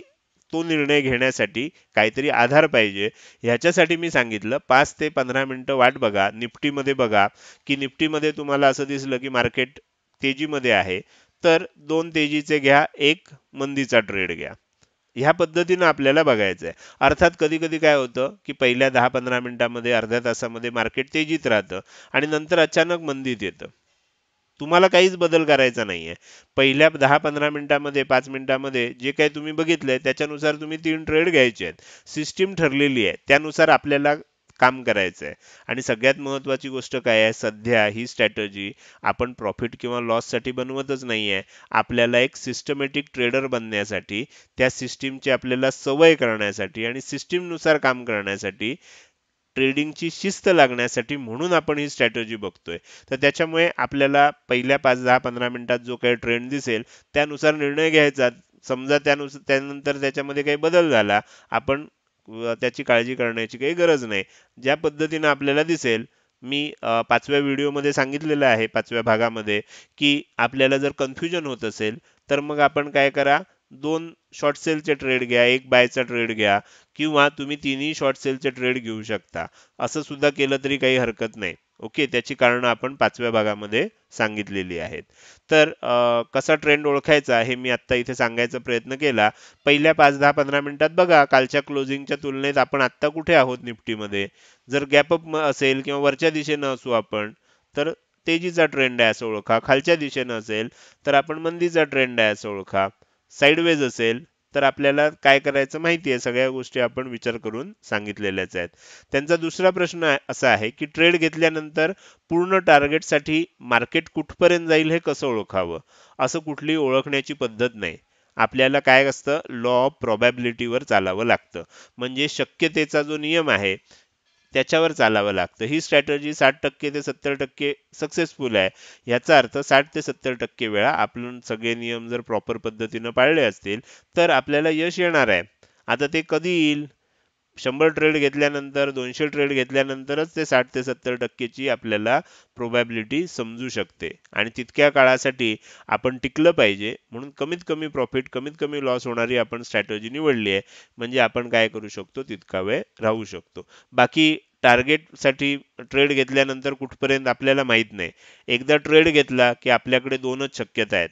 तो निर्णय घेण्यासाठी काहीतरी आधार पाहिजे. ह्याच्यासाठी मी सांगितलं 5 ते 15 मिनिटं वाट बघा. निफ्टीमध्ये बघा की निफ्टीमध्ये तुम्हाला असं दिसलं की मार्केट तेजीमध्ये आहे, तर 2 तेजीचे घ्या, एक मंदीचा ट्रेड घ्या. ह्या पद्धतीनं आपल्याला बघायचं आहे. अर्थात कधी कधी काय होतं की पहिल्या 10-15 मिनिटांमध्ये अर्ध्या तासामध्ये मार्केट तेजीत राहतं आणि नंतर अचानक मंदीत येतं. तुम्हाला काहीच बदल करायचा नाहीये. पहिल्या 10-15 मिनिटांमध्ये 5 मिनिटांमध्ये जे काही तुम्ही बघितलंय त्याच्यानुसार तुम्ही 3 ट्रेड घ्यायचे आहेत. सिस्टीम ठरलेली आहे, त्यानुसार आपल्याला काम करायचं आहे. आणि सगळ्यात महत्त्वाची गोष्ट काय आहे, सध्या ही स्ट्रॅटजी आपण प्रॉफिट किंवा लॉससाठी बनवतच नाहीये. आपल्याला एक सिस्टमॅटिक ट्रेडर बनण्यासाठी, त्या सिस्टीमची आपल्याला सवय करण्यासाठी आणि सिस्टीमनुसार काम करण्यासाठी ट्रेडिंगची शिस्त लागण्यासाठी म्हणून आपण ही स्ट्रॅटेजी बघतोय. तर त्याच्यामुळे आपल्याला पहिल्या 5, 10, 15 मिनिटात जो काही ट्रेंड दिसेल त्यानुसार निर्णय घ्यायचा. समजा त्यानंतर त्याच्यामध्ये काही बदल झाला, आपण त्याची काळजी करण्याची काही गरज नाही. ज्या पद्धतीने आपल्याला दिसेल, मी 5व्या व्हिडिओमध्ये सांगितलेलं आहे, 5व्या भागामध्ये, की आपल्याला जर कन्फ्युजन होत असेल तर मग आपण काय करा, 2 शॉर्ट सेलचे ट्रेड घ्या, 1 बायचा ट्रेड घ्या, किंवा तुम्ही तिन्ही शॉर्ट सेलचे ट्रेड घेऊ शकता. असं सुद्धा केलं तरी काही हरकत नाही. ओके, त्याची कारणं आपण 5व्या भागामध्ये सांगितलेली आहेत. तर कसा ट्रेंड ओळखायचा हे मी आत्ता इथे सांगायचा प्रयत्न केला. पहिल्या 5, 10, 15 मिनिटात बघा कालच्या क्लोजिंगच्या तुलनेत आपण आत्ता कुठे आहोत निफ्टीमध्ये. जर गॅपअप असेल किंवा वरच्या दिशेनं असू आपण, तर तेजीचा ट्रेंड आहे असं ओळखा. खालच्या दिशेनं असेल तर आपण मंदीचा ट्रेंड आहे असं ओळखा. साईडवेज असेल तर आपल्याला काय करायचं माहिती आहे. सगळ्या गोष्टी आपण विचार करून सांगितलेल्याच आहेत. त्यांचा दुसरा प्रश्न असा आहे की ट्रेड घेतल्यानंतर पूर्ण टार्गेटसाठी मार्केट कुठपर्यंत जाईल हे कसं ओळखावं. असं कुठली ओळखण्याची पद्धत नाही. आपल्याला काय असतं, लॉ ऑफ प्रोबॅबिलिटीवर चालावं लागतं. म्हणजे शक्यतेचा जो नियम आहे त्याच्यावर चालावं लागतं. ही स्ट्रॅटेजी 60% ते 70% सक्सेसफुल आहे. याचा अर्थ 60 ते 70% वेळा आपण सगळे नियम जर प्रॉपर पद्धतीनं पाळले असतील तर आपल्याला यश येणार आहे. आता ते कधी येईल? 100 ट्रेड घेतल्यानंतर, 200 ट्रेड घेतल्यानंतरच ते 60 ते 70% ची आपल्याला प्रोबॅबिलिटी समजू शकते. आणि तितक्या काळासाठी आपण टिकलं पाहिजे, म्हणून कमीत कमी प्रॉफिट, कमीत कमी लॉस होणारी आपण स्ट्रॅटेजी निवडली आहे. म्हणजे आपण काय करू शकतो, तितका वेळ राहू शकतो. बाकी टार्गेटसाठी ट्रेड घेतल्यानंतर कुठपर्यंत आपल्याला माहित नाही. एकदा ट्रेड घेतला की आपल्याकडे 2च शक्यता आहेत.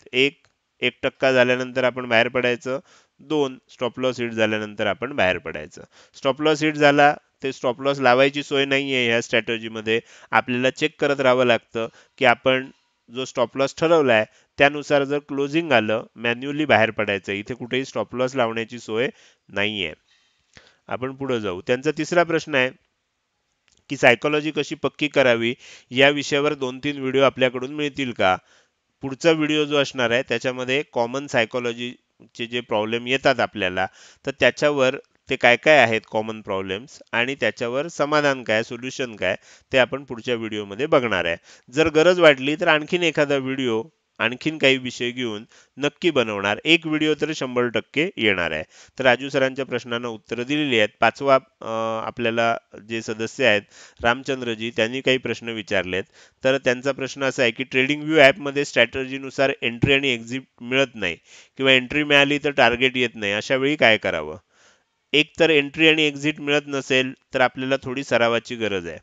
1% झाल्यानंतर आपण बाहेर पडायचं. 2, स्टॉप लॉस हिट झाल्यानंतर आपण बाहेर पडायचं. स्टॉप लॉस हिट झाला ते स्टॉप लॉस लावायची सोय नाहीये ह्या स्ट्रॅटेजीमध्ये. आपल्याला चेक करत राहावं लागतं की आपण जो स्टॉप लॉस ठरवलाय त्यानुसार जर क्लोजिंग आलं, मॅन्युअली बाहेर पडायचं. इथे कुठेही स्टॉप लॉस लावण्याची सोय नाहीये. आपण पुढे जाऊ. त्यांचा तिसरा प्रश्न आहे की सायकोलॉजी कशी पक्की करावी, या विषयावर 2-3 व्हिडिओ आपल्याकडून मिळतील का. पुढचा व्हिडिओ जो असणार आहे त्याच्यामध्ये कॉमन सायकोलॉजीचे जे प्रॉब्लेम येतात आपल्याला, तर त्याच्यावर ते काय काय आहेत कॉमन प्रॉब्लेम्स आणि त्याच्यावर समाधान काय, सोल्युशन काय, ते आपण पुढच्या व्हिडिओमध्ये बघणार आहे. जर गरज वाटली तर आणखीन एखादा व्हिडिओ आणखीन काही विषय घेऊन नक्की बनवणार. एक व्हिडिओ तर 100% येणार आहे. तर राजू सरांच्या प्रश्नांना उत्तरं दिलेली आहेत. 5वा आपल्याला जे सदस्य आहेत रामचंद्रजी, त्यांनी काही प्रश्न विचारलेत. तर त्यांचा प्रश्न असा आहे की ट्रेडिंग व्यू ॲपमध्ये स्ट्रॅटेजीनुसार एंट्री आणि एक्झिट मिळत नाही किंवा एंट्री मिळाली तर टार्गेट येत नाही, अशा वेळी काय करावं. एक तर एंट्री आणि एक्झिट मिळत नसेल तर आपल्याला थोडी सरावाची गरज आहे.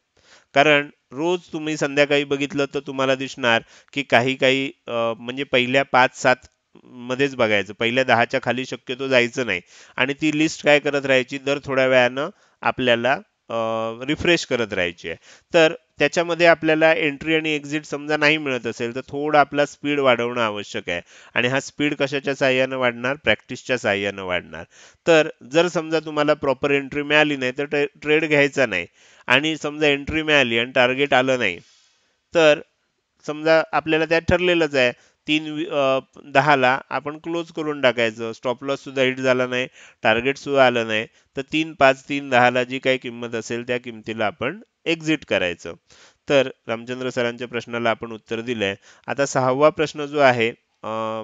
कारण रोज तुम्ही संध्याकाळी बघितलं तर तुम्हाला दिसणार की काही काही म्हणजे पहिल्या 5-7 मध्येच बघायचं, पहिल्या 10च्या खाली शक्यतो जायचं नाही. आणि ती लिस्ट काय करत राहायची, दर थोड्या वेळानं आपल्याला रिफ्रेश करत राहायची आहे. तर त्याच्यामध्ये आपल्याला एंट्री आणि एक्झिट समजा नाही मिळत असेल तर थोडा आपला स्पीड वाढवणं आवश्यक आहे. आणि हा स्पीड कशाच्या साहाय्यानं वाढणार, प्रॅक्टिसच्या साहाय्यानं वाढणार. तर जर समजा तुम्हाला प्रॉपर एंट्री मिळाली नाही तर ट्रेड घ्यायचा नाही. आणि समजा एंट्री मिळाली आणि टार्गेट आलं नाही, तर समजा आपल्याला त्यात ठरलेलंच आहे 3:10ला आपण क्लोज करून टाकायचं. स्टॉप लॉस सुद्धा हिट झाला नाही, टार्गेट सुद्धा आलं नाही, तर 3:05, 3:10ला जी काही किंमत असेल त्या किमतीला आपण एक्झिट करायचं. तर रामचंद्र सरांच्या प्रश्नाला आपण उत्तर दिलंय. आता 6वा प्रश्न जो आहे,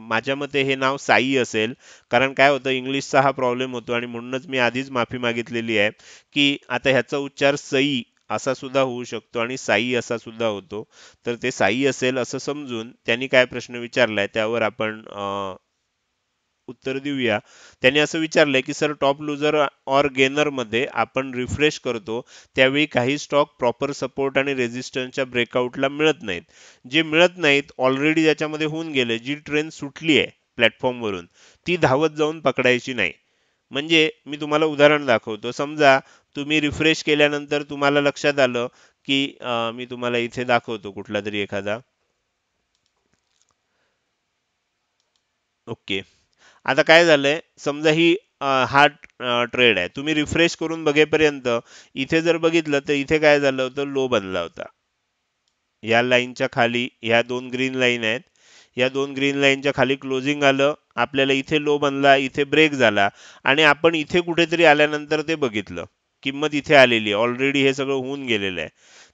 माझ्या मते हे नाव साई असेल. कारण काय होतं, इंग्लिशचा हा प्रॉब्लेम होतो आणि म्हणूनच मी आधीच माफी मागितलेली आहे की आता ह्याचा उच्चार सई असा सुद्धा होऊ शकतो आणि साई असा सुद्धा होतो. तर ते साई असेल असं समजून त्यांनी काय प्रश्न विचारलाय त्यावर आपण उत्तर देऊया. त्याने असं विचारलंय की सर, टॉप लुजर और गेनर मध्ये आपण रिफ्रेश करतो त्यावेळी काही स्टॉक प्रॉपर सपोर्ट आणि रेझिस्टन्सच्या ब्रेकआउटला मिळत नाहीत. जे मिळत नाहीत ऑलरेडी ज्याच्यामध्ये होऊन गेले, जी ट्रेन सुटली आहे प्लॅटफॉर्मवरून, ती धावत जाऊन पकडायची नाही. म्हणजे मी तुम्हाला उदाहरण दाखवतो. समजा तुम्ही रिफ्रेश केल्यानंतर तुम्हाला लक्षात आलं की मी तुम्हाला इथे दाखवतो कुठला तरी एखादा. ओके, आता काय झालंय, समजा ही हा ट्रेड आहे. तुम्ही रिफ्रेश करून बघेपर्यंत इथे जर बघितलं तर इथे काय झालं होतं, लो बनला होता. या लाईनच्या खाली ह्या 2 ग्रीन लाईन आहेत. या 2 ग्रीन लाईनच्या खाली क्लोजिंग आलं, आपल्याला इथे लो बनला, इथे ब्रेक झाला आणि आपण इथे कुठेतरी आल्यानंतर ते बघितलं किंमत इथे आलेली आहे, ऑलरेडी हे सगळं होऊन गेलेलं आहे.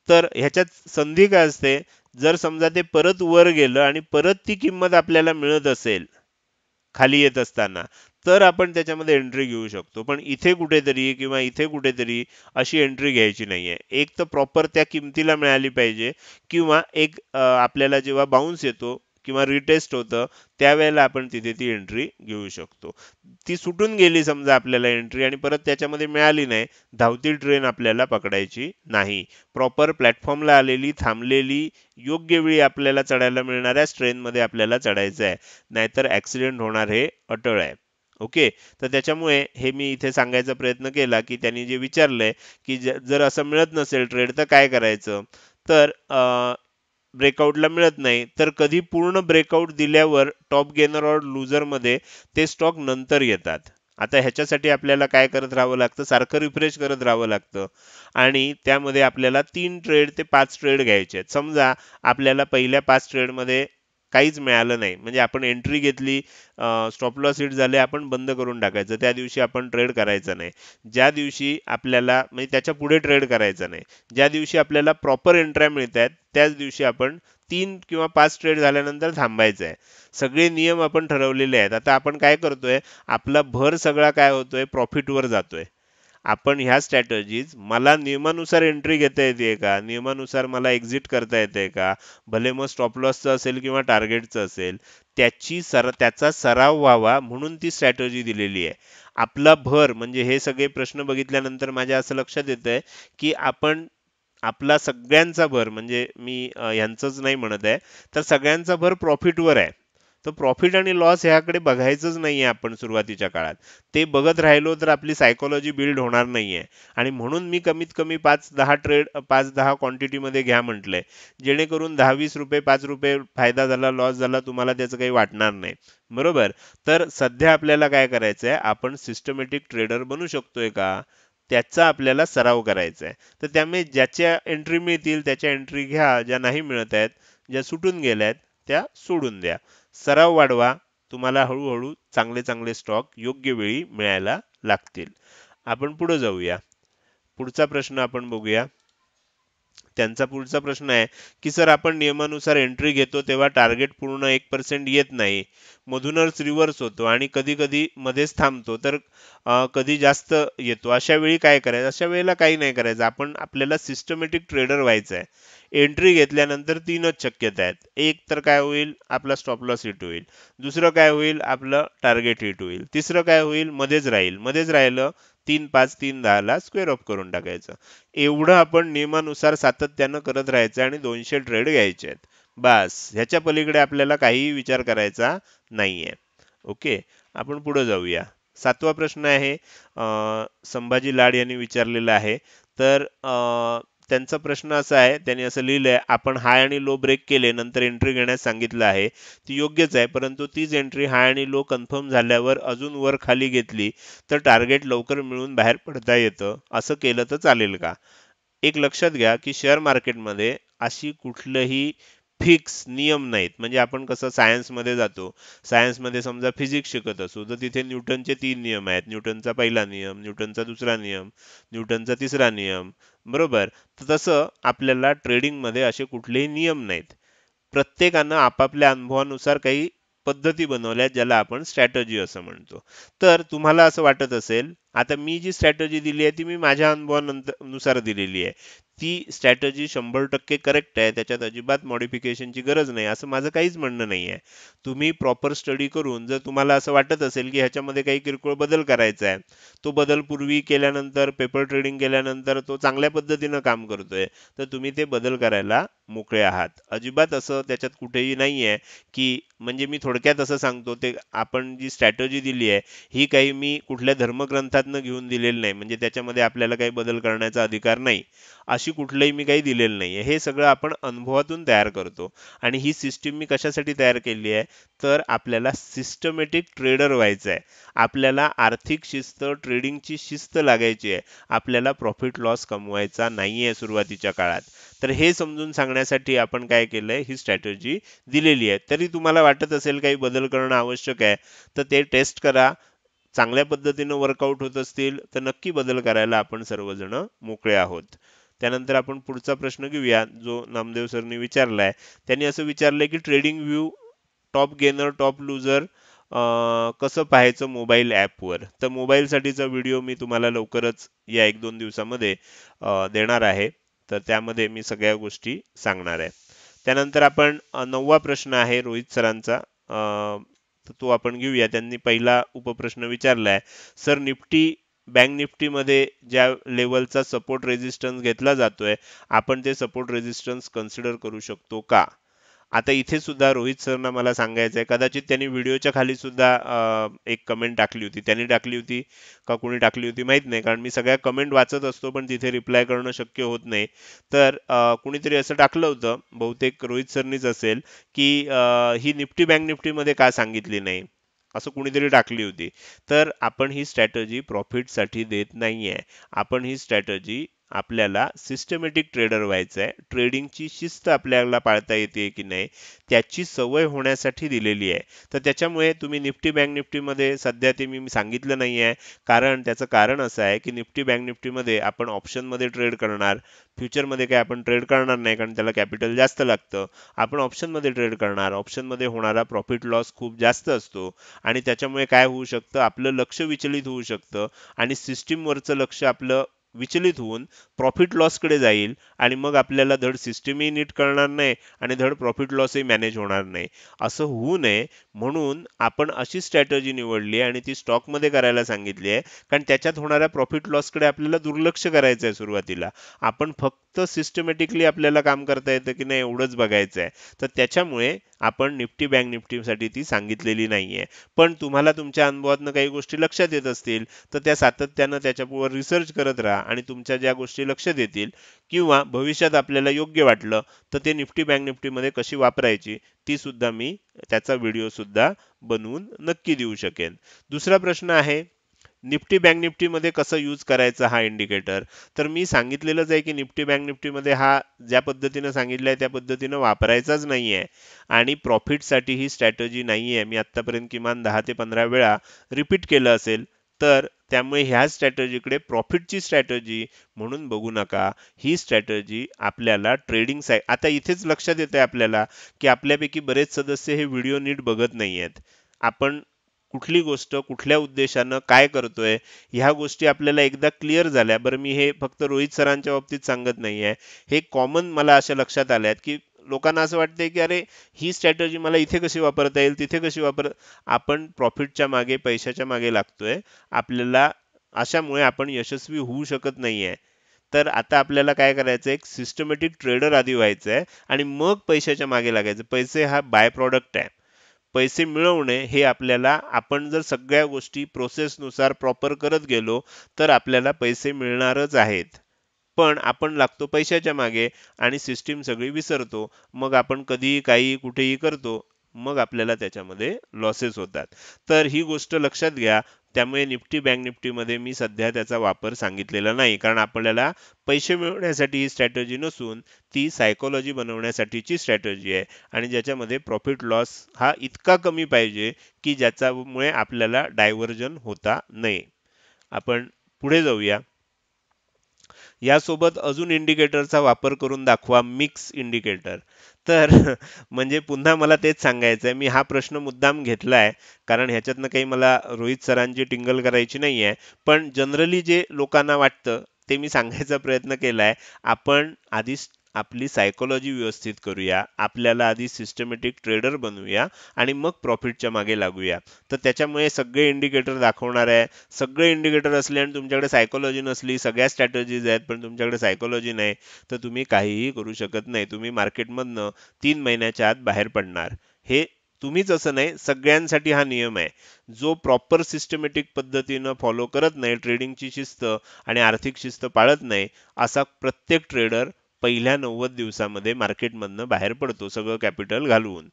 तर ह्याच्यात संधी काय असते, जर समजा ते परत वर गेलं आणि परत ती किंमत आपल्याला मिळत असेल खाली येत असताना, तर आपण त्याच्यामध्ये एंट्री घेऊ शकतो. पण इथे कुठेतरी किंवा इथे कुठेतरी अशी एंट्री घ्यायची नाहीये. एक तर प्रॉपर त्या किमतीला मिळाली पाहिजे, किंवा एक आपल्याला जेव्हा बाउन्स येतो किंवा रिटेस्ट होतं, त्यावेळेला आपण तिथे ती एंट्री घेऊ शकतो. ती सुटून गेली समजा आपल्याला एंट्री आणि परत त्याच्यामध्ये मिळाली नाही, धावती ट्रेन आपल्याला पकडायची नाही. प्रॉपर प्लॅटफॉर्मला आलेली, थांबलेली, योग्य वेळी आपल्याला चढायला मिळणाऱ्या ट्रेनमध्ये आपल्याला चढायचं आहे. नाहीतर ॲक्सिडेंट होणार हे अटळ आहे. ओके. तर त्याच्यामुळे हे मी इथे सांगायचा प्रयत्न केला, की त्यांनी जे विचारलंय, की जर असं मिळत नसेल ट्रेड तर काय करायचं? तर ब्रेकआउटला मिळत नाही, तर कधी पूर्ण ब्रेकआउट दिल्यावर टॉप गेनर और लुजरमध्ये ते स्टॉक नंतर येतात. आता ह्याच्यासाठी आपल्याला काय करत राहावं लागतं, सारखं रिफ्रेश करत राहावं लागतं. आणि त्यामध्ये आपल्याला 3 ट्रेड ते 5 ट्रेड घ्यायचे आहेत. समजा आपल्याला पहिल्या 5 ट्रेडमध्ये काहीच मिळालं नाही, म्हणजे आपण एंट्री घेतली, स्टॉप लॉस हिट झाले, आपण बंद करून टाकायचं. त्या दिवशी आपण ट्रेड करायचा नाही. ज्या दिवशी आपल्याला म्हणजे त्याच्या पुढे ट्रेड करायचा नाही. ज्या दिवशी आपल्याला प्रॉपर एंट्र्या मिळत आहेत, त्याच दिवशी आपण 3 किंवा 5 ट्रेड झाल्यानंतर थांबायचं आहे. सगळे नियम आपण ठरवलेले आहेत. आता आपण काय करतोय, आपला भर सगळा काय होतोय, प्रॉफिटवर जातोय. आपण ह्या स्ट्रॅटजीज, मला नियमानुसार एंट्री घेता येते का, नियमानुसार मला एक्झिट करता येते का, भले मग स्टॉप लॉसचं असेल किंवा टार्गेटचं असेल, त्याचा सराव व्हावा म्हणून ती स्ट्रॅटजी दिलेली आहे. आपला भर म्हणजे हे सगळे प्रश्न बघितल्यानंतर माझ्या असं लक्षात येतंय, की आपण आपला सगळ्यांचा भर म्हणजे मी ह्यांचंच नाही म्हणत आहे, तर सगळ्यांचा भर प्रॉफिटवर आहे. तर प्रॉफिट आणि लॉस ह्याकडे बघायचंच नाहीये आपण सुरुवातीच्या काळात. ते बघत राहिलो तर आपली सायकॉलॉजी बिल्ड होणार नाहीये. आणि म्हणून मी कमीत कमी 5-10 ट्रेड, 5-10 क्वांटिटीमध्ये घ्या म्हटलंय. जेणेकरून 10-20 रुपये, 5 रुपये फायदा झाला, लॉस झाला, तुम्हाला त्याचं काही वाटणार नाही. बरोबर? तर सध्या आपल्याला काय करायचंय, आपण सिस्टमॅटिक ट्रेडर बनू शकतोय का? त्याचा आपल्याला सराव करायचा आहे. तर त्यामुळे ज्याच्या एंट्री मिळतील त्याच्या एंट्री घ्या, ज्या नाही मिळत आहेत, ज्या सुटून गेल्या आहेत, त्या सोडून द्या. सराव वाढवा, तुम्हाला हळूहळू चांगले चांगले स्टॉक योग्य वेळी मिळायला लागतील. आपण पुढे जाऊया. पुढचा प्रश्न आपण बघूया. त्यांचा पुढचा प्रश्न आहे, की सर आपण नियमानुसार एंट्री घेतो तेव्हा टार्गेट पूर्ण 1% येत नाही. मधूनच रिव्हर्स होतो आणि कधी-कधी मध्येच थांबतो. तर कधी जास्त येतो. अशा वेळी काय करायचं? अशा वेळेला काही नाही करायचं. आपल्याला सिस्टमॅटिक ट्रेडर व्हायचं आहे. एंट्री घेतल्यानंतर 3च शक्यता आहेत. एक तर काय होईल, आपला स्टॉप लॉस हिट होईल. दुसरं काय होईल, आपलं टार्गेट हिट होईल. तिसरं काय होईल, मध्येच राहील. मध्येच राहिलं 3-5, 3-10 ला स्क्वेअर ऑफ करून टाकायचं. एवढं आपण नियमानुसार सातत्यानं करत राहायचं आणि 200 ट्रेड घ्यायचे आहेत. बास, ह्याच्या पलीकडे आपल्याला काहीही विचार करायचा नाहीये. ओके. आपण पुढे जाऊया. 7वा प्रश्न आहे, संभाजी लाड यांनी विचारलेला आहे. तर त्यांचा प्रश्न असा आहे, त्यांनी असं लिहिलंय, आपण हाय आणि लो ब्रेक केले, नंतर एंट्री घेण्यास सांगितलं आहे. ती योग्यच आहे, परंतु तीच एंट्री हाय आणि लो कन्फर्म झाल्यावर अजून वर खाली घेतली तर टार्गेट लवकर मिळून बाहेर पडता येतं. असं केलं तर चालेल का? एक लक्षात घ्या, की शेअर मार्केटमध्ये अशी कुठलंही फिक्स नियम नाहीत. म्हणजे आपण कसं सायन्समध्ये जातो, सायन्समध्ये समजा फिजिक्स शिकत असू, तर तिथे न्यूटनचे 3 नियम आहेत. न्यूटनचा पहिला नियम, न्यूटनचा दुसरा नियम, न्यूटनचा तिसरा नियम. बरोबर? तर तसं आपल्याला ट्रेडिंगमध्ये असे कुठलेही नियम नाहीत. प्रत्येकानं आपापल्या अनुभवानुसार काही पद्धती बनवल्या ज्याला आपण स्ट्रॅटजी असं म्हणतो. तर तुम्हाला असं वाटत असेल, आता मी जी स्ट्रॅटजी दिली आहे ती मी माझ्या अनुभवानुसार दिलेली आहे. ती स्ट्रॅटजी 100% करेक्ट आहे, त्याच्यात अजिबात मॉडिफिकेशनची गरज नाही, असं माझं काहीच म्हणणं नाही आहे. तुम्ही प्रॉपर स्टडी करून जर तुम्हाला असं वाटत असेल की ह्याच्यामध्ये काही किरकोळ बदल करायचा आहे, तो बदल पूर्वी केल्यानंतर, पेपर ट्रेडिंग केल्यानंतर तो चांगल्या पद्धतीनं काम करतोय, तर तुम्ही ते बदल करायला मोकळे आहात. अजिबात असं त्याच्यात कुठेही नाहीये, की म्हणजे मी थोडक्यात असं सांगतो, ते आपण जी स्ट्रॅटजी दिली आहे, ही काही मी कुठल्या धर्मग्रंथातनं घेऊन दिलेली नाही. म्हणजे त्याच्यामध्ये आपल्याला काही बदल करण्याचा अधिकार नाही. अशी कुठलंही मी काही दिलेलं नाहीये. हे सगळं आपण अनुभवातून तयार करतो. आणि ही सिस्टीम मी कशासाठी तयार केली आहे, तर आपल्याला सिस्टमॅटिक ट्रेडर व्हायचं आहे. आपल्याला आर्थिक शिस्त, ट्रेडिंगची शिस्त लागायची आहे. आपल्याला प्रॉफिट लॉस कमवायचा नाहीये सुरुवातीच्या काळात. तर हे समजून सांगण्यासाठी आपण काय केलंय, ही स्ट्रॅटजी दिलेली आहे. तरी तुम्हाला वाटत असेल काही बदल करणं आवश्यक आहे, तर ते टेस्ट करा. चांगल्या पद्धतीनं वर्कआउट होत असतील तर नक्की बदल करायला आपण सर्वजण मोकळे आहोत. त्यानंतर आपण पुढचा प्रश्न घेऊया जो नामदेव सरनी विचारलाय. त्यांनी असं विचारलंय की trading view top gainer top loser कसं पाहायचं मोबाईल ॲपवर. तर मोबाईलसाठीचा व्हिडिओ मी तुम्हाला लवकरच या 1-2 दिवसामध्ये देणार आहे. तर त्यामध्ये मी सगळ्या गोष्टी सांगणार आहे. त्यानंतर आपण 9वा प्रश्न आहे रोहित सरांचा. तर तो आपण घेऊया. त्यांनी पहिला उपप्रश्न विचारलाय, सर निफ्टी बँक निफ्टीमध्ये ज्या लेवलचा सपोर्ट रेझिस्टन्स घेतला जातोय, आपण ते सपोर्ट रेझिस्टन्स कन्सिडर करू शकतो का? आता इथे सुद्धा रोहित सरना मला सांगायचं आहे, कदाचित त्यांनी व्हिडिओच्या खाली सुद्धा एक कमेंट टाकली होती. त्यांनी टाकली होती का कोणी टाकली होती माहित नाही, कारण मी सगळ्या कमेंट वाचत असतो पण तिथे रिप्लाय करणं शक्य होत नाही. तर कुणीतरी असं टाकलं होतं, बहुतेक रोहित सरनीच असेल, की ही निफ्टी बँक निफ्टीमध्ये का सांगितली नाही, असं कुणीतरी टाकली होती. तर आपण ही स्ट्रॅटजी प्रॉफिटसाठी देत नाहीये. आपण ही स्ट्रॅटजी आपल्याला सिस्टमॅटिक ट्रेडर व्हायचं आहे, ट्रेडिंगची शिस्त आपल्याला पाळता येते की नाही त्याची सवय होण्यासाठी दिलेली आहे. तर त्याच्यामुळे तुम्ही निफ्टी बँक निफ्टीमध्ये सध्या ते मी सांगितलं नाही आहे, कारण त्याचं कारण असं आहे की निफ्टी बँक निफ्टीमध्ये आपण ऑप्शनमध्ये ट्रेड करणार, फ्युचरमध्ये काय आपण ट्रेड करणार नाही, कारण त्याला कॅपिटल जास्त लागतं. आपण ऑप्शनमध्ये ट्रेड करणार, ऑप्शनमध्ये होणारा प्रॉफिट लॉस खूप जास्त असतो आणि त्याच्यामुळे काय होऊ शकतं, आपलं लक्ष विचलित होऊ शकतं आणि सिस्टीमवरचं लक्ष आपलं विचलित होऊन प्रॉफिट लॉसकडे जाईल आणि मग आपल्याला धड सिस्टीमही नीट कळणार नाही आणि धड प्रॉफिट लॉसही मॅनेज होणार नाही. असं होऊ नये म्हणून आपण अशी स्ट्रॅटजी निवडली आणि ती स्टॉकमध्ये करायला सांगितली आहे, कारण त्याच्यात होणाऱ्या प्रॉफिट लॉसकडे आपल्याला दुर्लक्ष करायचं आहे सुरुवातीला. आपण फक्त सिस्टमॅटिकली आपल्याला काम करता येतं की नाही एवढंच बघायचं आहे. तर त्याच्यामुळे आपण निफ्टी बँक निफ्टीसाठी ती सांगितलेली नाहीये. पण तुम्हाला तुमच्या अनुभवातनं काही गोष्टी लक्षात येत असतील तर त्या सातत्यानं त्याच्यावर रिसर्च करत राहा आणि तुमच्या ज्या गोष्टी लक्षात येतील किंवा भविष्यात आपल्याला योग्य वाटलं तर ते निफ्टी बँक निफ्टीमध्ये कशी वापरायची ती सुद्धा मी त्याचा व्हिडिओ सुद्धा बनवून नक्की देऊ शकेन. दुसरा प्रश्न आहे, निफ्टी बँक निफ्टीमध्ये कसं यूज करायचा हा इंडिकेटर. तर मी सांगितलेलंच आहे की निफ्टी बँक निफ्टीमध्ये हा ज्या पद्धतीनं सांगितलंय त्या पद्धतीनं वापरायचाच नाहीये आणि प्रॉफिटसाठी ही स्ट्रॅटजी नाहीये. मी आतापर्यंत किमान 10 ते 15 वेळा रिपीट केलं असेल. तर त्यामुळे ह्या स्ट्रॅटजीकडे प्रॉफिटची स्ट्रॅटजी म्हणून बघू नका. ही स्ट्रॅटजी आपल्याला ट्रेडिंग आता इथेच लक्षात येतंय आपल्याला की आपल्यापैकी बरेच सदस्य हे व्हिडिओ नीट बघत नाहीयेत. आपण कुठली गोष्ट कुठल्या उद्देशानं काय करतोय ह्या गोष्टी आपल्याला एकदा क्लिअर झाल्या. बरं मी हे फक्त रोहित सरांच्या बाबतीत सांगत नाहीये, हे कॉमन मला अशा लक्षात आल्यात की लोकांना असं वाटतंय की अरे ही स्ट्रॅटजी मला इथे कशी वापरता येईल तिथे कशी आपण प्रॉफिटच्या मागे पैशाच्या मागे लागतोय. आपल्याला अशामुळे आपण यशस्वी होऊ शकत नाहीये. तर आता आपल्याला काय करायचं, एक सिस्टमॅटिक ट्रेडर आधी व्हायचं आहे आणि मग पैशाच्या मागे लागायचं. पैसे हा बाय प्रॉडक्ट आहे. पैसे मिळवणे हे आपल्याला, आपण जर सगळ्या गोष्टी प्रोसेसनुसार प्रॉपर करत गेलो तर आपल्याला पैसे मिळणारच आहेत. पण आपण लागतो पैशाच्या मागे आणि सिस्टीम सगळी विसरतो. मग आपण कधीही काहीही कुठेही करतो. मग आपल्याला त्याच्यामध्ये लॉसेस होतात. तर ही गोष्ट लक्षात घ्या. त्यामुळे निफ्टी बँक निफ्टीमध्ये मी सध्या त्याचा वापर सांगितलेला नाही, कारण आपल्याला पैसे मिळवण्यासाठी ही स्ट्रॅटजी नसून ती सायकोलॉजी बनवण्यासाठीची स्ट्रॅटजी आहे आणि ज्याच्यामध्ये प्रॉफिट लॉस हा इतका कमी पाहिजे की ज्याच्यामुळे आपल्याला डायव्हर्जन होता नये. आपण पुढे जाऊया. यासोबत अजून इंडिकेटरचा वापर करून दाखवा, मिक्स इंडिकेटर. तर म्हणजे पुन्हा मला तेच सांगायचं आहे. मी हा प्रश्न मुद्दाम घेतलाय कारण ह्याच्यातनं काही मला रोहित सरांची टिंगल करायची नाहीये. पण जनरली जे लोकांना वाटतं ते मी सांगायचा प्रयत्न केलाय. आपण आधी आपली सायकोलॉजी व्यवस्थित करूया. आपल्याला आधी सिस्टमॅटिक ट्रेडर बनवूया आणि मग प्रॉफिटच्या मागे लागूया. तर त्याच्यामुळे सगळे इंडिकेटर दाखवणार आहे. सगळे इंडिकेटर असले आणि तुमच्याकडे सायकोलॉजी नसली, सगळ्या स्ट्रॅटेजीज आहेत पण तुमच्याकडे सायकोलॉजी नाही, तर तुम्ही काहीही करू शकत नाही. तुम्ही मार्केटमधनं 3 महिन्याच्या आत बाहेर पडणार. हे तुम्हीच असं नाही, सगळ्यांसाठी हा नियम आहे. जो प्रॉपर सिस्टमॅटिक पद्धतीनं फॉलो करत नाही, ट्रेडिंगची शिस्त आणि आर्थिक शिस्त पाळत नाही, असा प्रत्येक ट्रेडर पहिल्या 90 दिवसामध्ये मार्केटमधनं बाहेर पडतो सगळं कॅपिटल घालवून.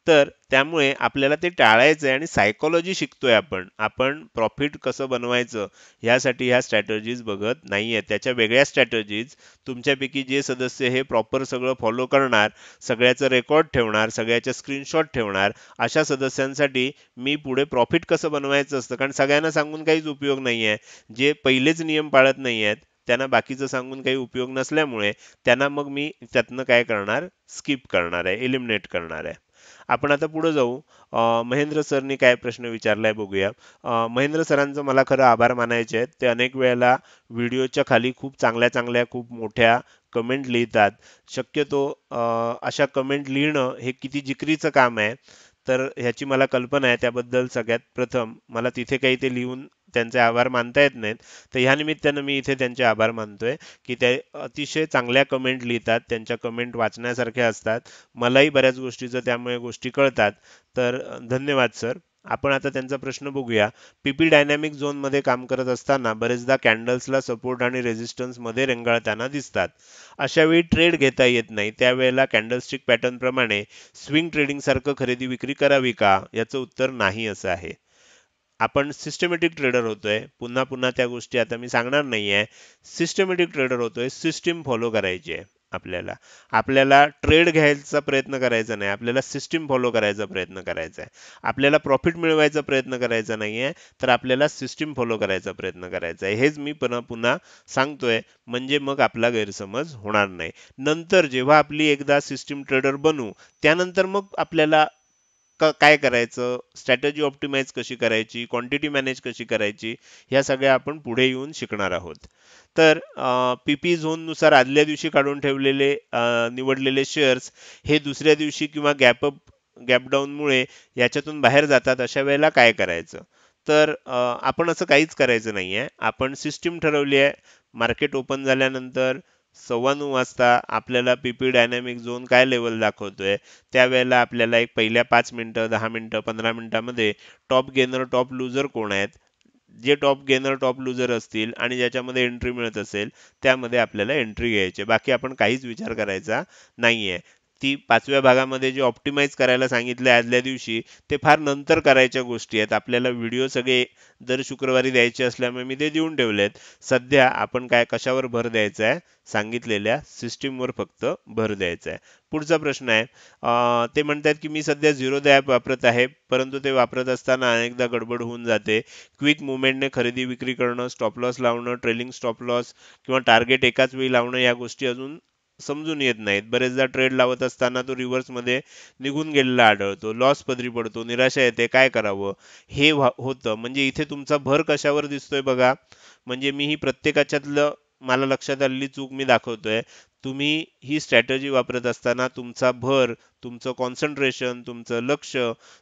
तर त्यामुळे आपल्याला ते टाळायचं आहे आणि सायकॉलॉजी शिकतोय आपण. आपण प्रॉफिट कसं बनवायचं ह्यासाठी ह्या स्ट्रॅटेजीज बघत नाहीये. त्याच्या वेगळ्या स्ट्रॅटेजीज तुमच्यापैकी जे सदस्य हे प्रॉपर सगळं फॉलो करणार, सगळ्याचं रेकॉर्ड ठेवणार, सगळ्याच्या स्क्रीनशॉट ठेवणार, अशा सदस्यांसाठी मी पुढे प्रॉफिट कसं बनवायचं असतं. कारण सगळ्यांना सांगून काहीच उपयोग नाहीये. जे पहिलेच नियम पाळत नाहीयेत, त्यांना बाकीचं सांगून काही उपयोग नसल्यामुळे त्यांना मग मी त्यातनं काय करणार, स्किप करणार आहे, एलिमिनेट करणार आहे. आपण आता पुढे जाऊ. महेंद्र सरनी काय प्रश्न विचारलाय बघूया. महेंद्र सरांचं मला खरं आभार मानायचे आहेत. ते अनेक वेळेला व्हिडिओच्या खाली खूप चांगल्या चांगल्या खूप मोठ्या कमेंट लिहितात. शक्यतो अशा कमेंट लिहिणं हे किती जिकरीचं काम आहे, तर ह्याची मला कल्पना आहे. त्याबद्दल सगळ्यात प्रथम मला तिथे काही ते लिहून त्यांचे आभार मानता येत नाहीत, तर ह्या निमित्तानं मी इथे त्यांचे आभार मानतोय की ते अतिशय चांगल्या कमेंट लिहितात. त्यांच्या कमेंट वाचण्यासारख्या असतात. मलाही बऱ्याच गोष्टीचं त्यामुळे गोष्टी कळतात. तर धन्यवाद सर. आपण आता त्यांचा प्रश्न बघूया. पीपी डायनॅमिक झोनमध्ये काम करत असताना बरेचदा कॅन्डल्सला सपोर्ट आणि रेझिस्टन्स मध्ये रेंगाळताना दिसतात. अशा वेळी ट्रेड घेता येत नाही. त्यावेळेला कॅन्डलस्टिक पॅटर्न प्रमाणे स्विंग ट्रेडिंग सारखं खरेदी विक्री करावी का? याचं उत्तर नाही असं आहे. आपण सिस्टमॅटिक ट्रेडर होतोय. पुन्हा पुन्हा त्या गोष्टी आता मी सांगणार नाहीये. सिस्टमॅटिक ट्रेडर होतोय. सिस्टीम फॉलो करायची आहे आपल्याला. आपल्याला ट्रेड घ्यायचा प्रयत्न करायचा नाही. आपल्याला सिस्टीम फॉलो करायचा प्रयत्न करायचा आहे. आपल्याला प्रॉफिट मिळवायचा प्रयत्न करायचा नाहीये, तर आपल्याला सिस्टीम फॉलो करायचा प्रयत्न करायचा आहे. हेच मी पुन्हा पुन्हा सांगतोय, म्हणजे मग आपला गैरसमज होणार नाही. नंतर जेव्हा आपली एकदा सिस्टीम ट्रेडर बनू, त्यानंतर मग आपल्याला काय करायचं, स्ट्रॅटेजी ऑप्टिमाइज कशी करायची, क्वांटिटी मॅनेज कशी करायची, ह्या सगळ्या आपण पुढे येऊन शिकणार आहोत. तर पीपी झोननुसार आदल्या दिवशी काढून ठेवलेले निवडलेले शेअर्स हे दुसऱ्या दिवशी किंवा गॅप डाऊनमुळे याच्यातून बाहेर जातात. अशा वेळेला काय करायचं? तर आपण असं काहीच करायचं नाहीये. आपण सिस्टीम ठरवली आहे. मार्केट ओपन झाल्यानंतर 9:15 वाजता आपल्याला पीपी डायनॅमिक झोन काय लेवल दाखवतोय, त्यावेळेला आपल्याला एक पहिल्या 5 मिनिटं, 10 मिनिटं, 15 मिनिटांमध्ये टॉप गेनर, टॉप लुजर कोण आहेत, जे टॉप गेनर, टॉप लुजर असतील आणि ज्याच्यामध्ये एंट्री मिळत असेल, त्यामध्ये आपल्याला एंट्री घ्यायची. बाकी आपण काहीच विचार करायचा नाहीये. ती 5व्या भागामध्ये जे ऑप्टिमाइज करायला सांगितले आदल्या दिवशी, ते फार नंतर करायच्या गोष्टी आहेत. आपल्याला व्हिडिओ सगळे दर शुक्रवारी द्यायचे असल्यामुळे मी ते देऊन ठेवलेत. सध्या आपण काय कशावर भर द्यायचा आहे? सांगितलेल्या सिस्टीमवर फक्त भर द्यायचा आहे. पुढचा प्रश्न आहे. ते म्हणतात की मी सध्या झिरोदा ॲप वापरत आहे, परंतु ते वापरत असताना अनेकदा गडबड होऊन जाते. क्विक मुवमेंटने खरेदी विक्री करणं, स्टॉप लॉस लावणं, ट्रेलिंग स्टॉप लॉस किंवा टार्गेट एकाच वेळी लावणं, या गोष्टी अजून समजून येत नाहीत. बरेचदा ट्रेड लावत असताना तो रिव्हर्समध्ये निघून गेलेला आढळतो. लॉस पदरी पडतो, निराशा येते. काय करावं? हे होतं. म्हणजे इथे तुमचा भर कशावर दिसतोय बघा. म्हणजे मी ही प्रत्येकाच्यातलं मला लक्षात आलेली चूक मी दाखवतोय. तुम्ही ही स्ट्रॅटेजी वापरत असताना तुमचा भर, तुमचं कॉन्सन्ट्रेशन, तुमचं लक्ष